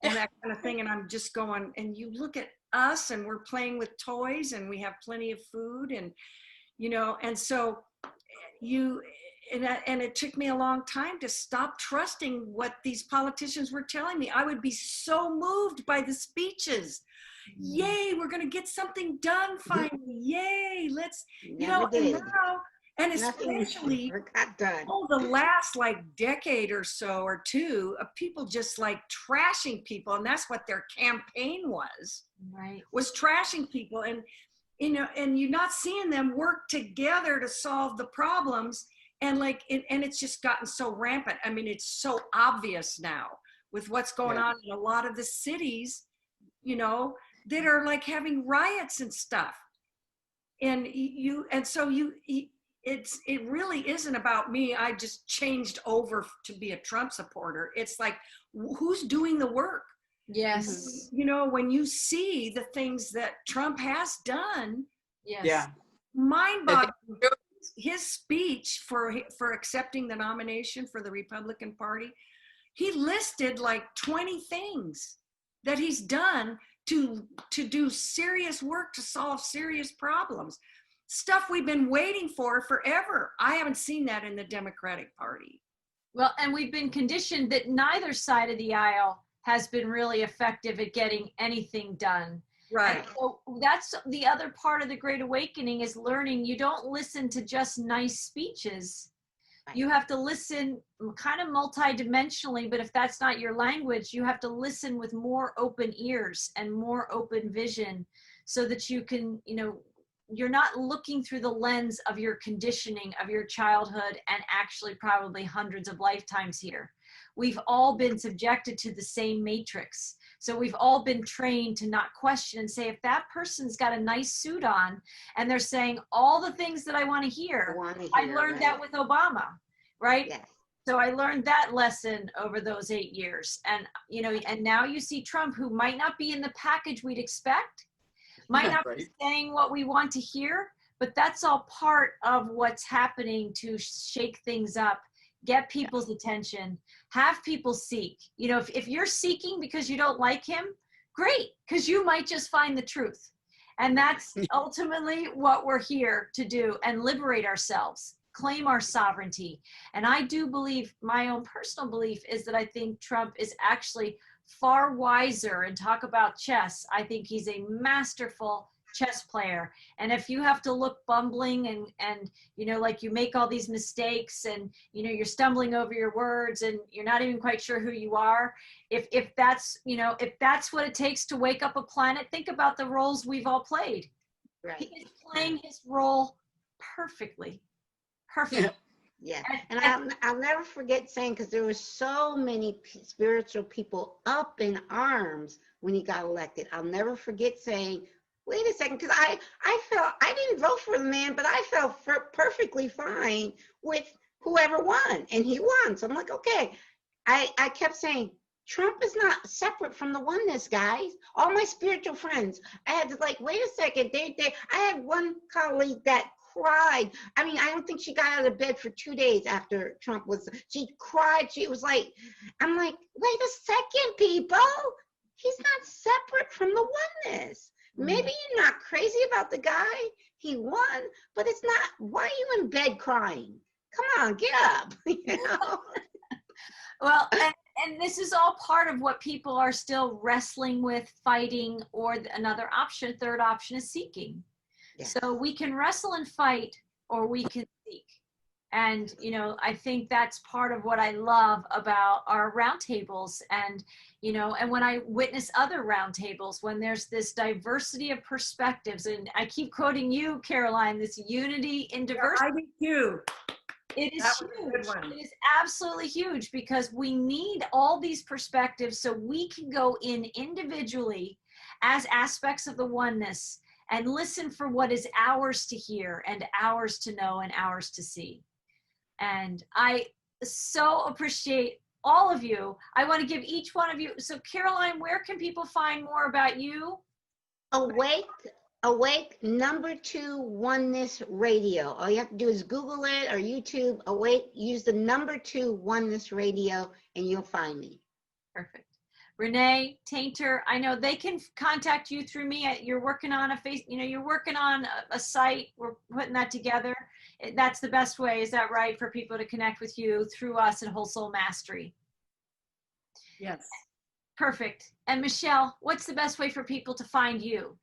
[SPEAKER 5] and that kind of thing. And I'm just going, and you look at us and we're playing with toys and we have plenty of food and, and so and it took me a long time to stop trusting what these politicians were telling me. I would be so moved by the speeches. Yay, we're going to get something done finally. Yay, let's, and especially the last decade or so or two of people just trashing people. And that's what their campaign was,
[SPEAKER 2] right?
[SPEAKER 5] Was trashing people. And, and you're not seeing them work together to solve the problems. And and it's just gotten so rampant. I mean, it's so obvious now with what's going on in a lot of the cities, that are having riots and stuff. And it really isn't about me. I just changed over to be a Trump supporter. It's who's doing the work?
[SPEAKER 2] Yes.
[SPEAKER 5] When you see the things that Trump has done,
[SPEAKER 2] yes.
[SPEAKER 3] Yeah.
[SPEAKER 5] Mind-boggling. His speech for accepting the nomination for the Republican Party, he listed 20 things that he's done to do serious work to solve serious problems. Stuff we've been waiting for forever. I haven't seen that in the Democratic Party.
[SPEAKER 2] Well, and we've been conditioned that neither side of the aisle has been really effective at getting anything done.
[SPEAKER 5] Right.
[SPEAKER 2] And so that's the other part of the Great Awakening, is learning you don't listen to just nice speeches. You have to listen kind of multidimensionally, but if that's not your language, you have to listen with more open ears and more open vision, so that you can, you're not looking through the lens of your conditioning of your childhood and actually probably hundreds of lifetimes here. We've all been subjected to the same matrix. So we've all been trained to not question and say, if that person's got a nice suit on and they're saying all the things that I want to hear, I learned that with Obama, right?
[SPEAKER 4] Yes.
[SPEAKER 2] So I learned that lesson over those 8 years. And, and now you see Trump, who might not be in the package we'd expect, might not be saying what we want to hear, but that's all part of what's happening to shake things up, get people's attention, have people seek. If you're seeking because you don't like him, great, because you might just find the truth. And that's ultimately what we're here to do, and liberate ourselves, claim our sovereignty. And I do believe, my own personal belief is that I think Trump is actually far wiser. And talk about chess, I think he's a masterful chess player. And if you have to look bumbling and like you make all these mistakes and you're stumbling over your words and you're not even quite sure who you are, if that's if that's what it takes to wake up a planet, think about the roles we've all played.
[SPEAKER 4] Right.
[SPEAKER 2] He is playing his role perfectly.
[SPEAKER 4] Yeah, and I'll never forget saying, because there were so many spiritual people up in arms when he got elected. I'll never forget saying, wait a second, because I felt, I didn't vote for the man, but I felt perfectly fine with whoever won, and he won. So I'm like, okay. I kept saying, Trump is not separate from the oneness, guys. All my spiritual friends, I had to wait a second. I had one colleague that cried. I mean, I don't think she got out of bed for 2 days after Trump she cried. She was like, I'm like, wait a second, people. He's not separate from the oneness. Maybe you're not crazy about the guy. He won, but it's not, why are you in bed crying? Come on, get up.
[SPEAKER 2] Well, and this is all part of what people are still wrestling with, fighting, or another option, third option is seeking. Yes. So we can wrestle and fight, or we can seek. And, I think that's part of what I love about our roundtables. And, and when I witness other roundtables, when there's this diversity of perspectives, and I keep quoting you, Caroline, this unity in diversity.
[SPEAKER 5] I do too.
[SPEAKER 2] It is huge. It is absolutely huge, because we need all these perspectives so we can go in individually as aspects of the oneness and listen for what is ours to hear and ours to know and ours to see. And I so appreciate all of you. I want to give each one of you. So Caroline, where can people find more about you?
[SPEAKER 4] Awake #2 Oneness Radio. All you have to do is Google it or YouTube Awake, use the #2 Oneness Radio, and you'll find me.
[SPEAKER 2] Perfect. Renee Taintor, I know they can contact you through me. You're working on you're working on a site. We're putting that together. That's the best way, is that right, for people to connect with you through us at Whole Soul Mastery?
[SPEAKER 5] Yes.
[SPEAKER 2] Perfect. And Michelle, what's the best way for people to find you?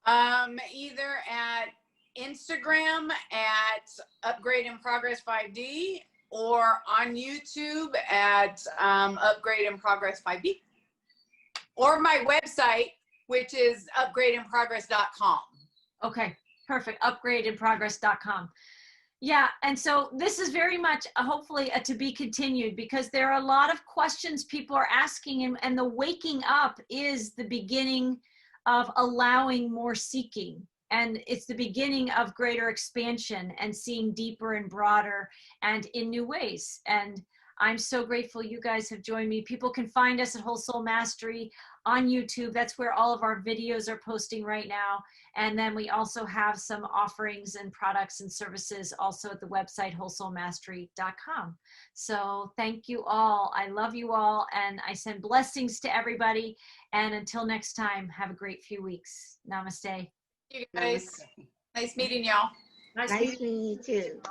[SPEAKER 3] Either at Instagram at Upgrade in Progress 5D, or on YouTube at Upgrade in Progress 5D, or my website, which is upgradeinprogress.com.
[SPEAKER 2] Okay, perfect. Upgradeinprogress.com. Yeah, and so this is very much hopefully a to be continued, because there are a lot of questions people are asking, and the waking up is the beginning of allowing more seeking. And it's the beginning of greater expansion and seeing deeper and broader and in new ways. And I'm so grateful you guys have joined me. People can find us at Whole Soul Mastery on YouTube. That's where all of our videos are posting right now. And then we also have some offerings and products and services also at the website wholesoulmastery.com. So thank you all. I love you all. And I send blessings to everybody. And until next time, have a great few weeks. Namaste.
[SPEAKER 3] You guys.
[SPEAKER 4] Namaste.
[SPEAKER 3] Nice meeting y'all.
[SPEAKER 5] Nice
[SPEAKER 4] Nice
[SPEAKER 5] meeting you.
[SPEAKER 4] meeting you too.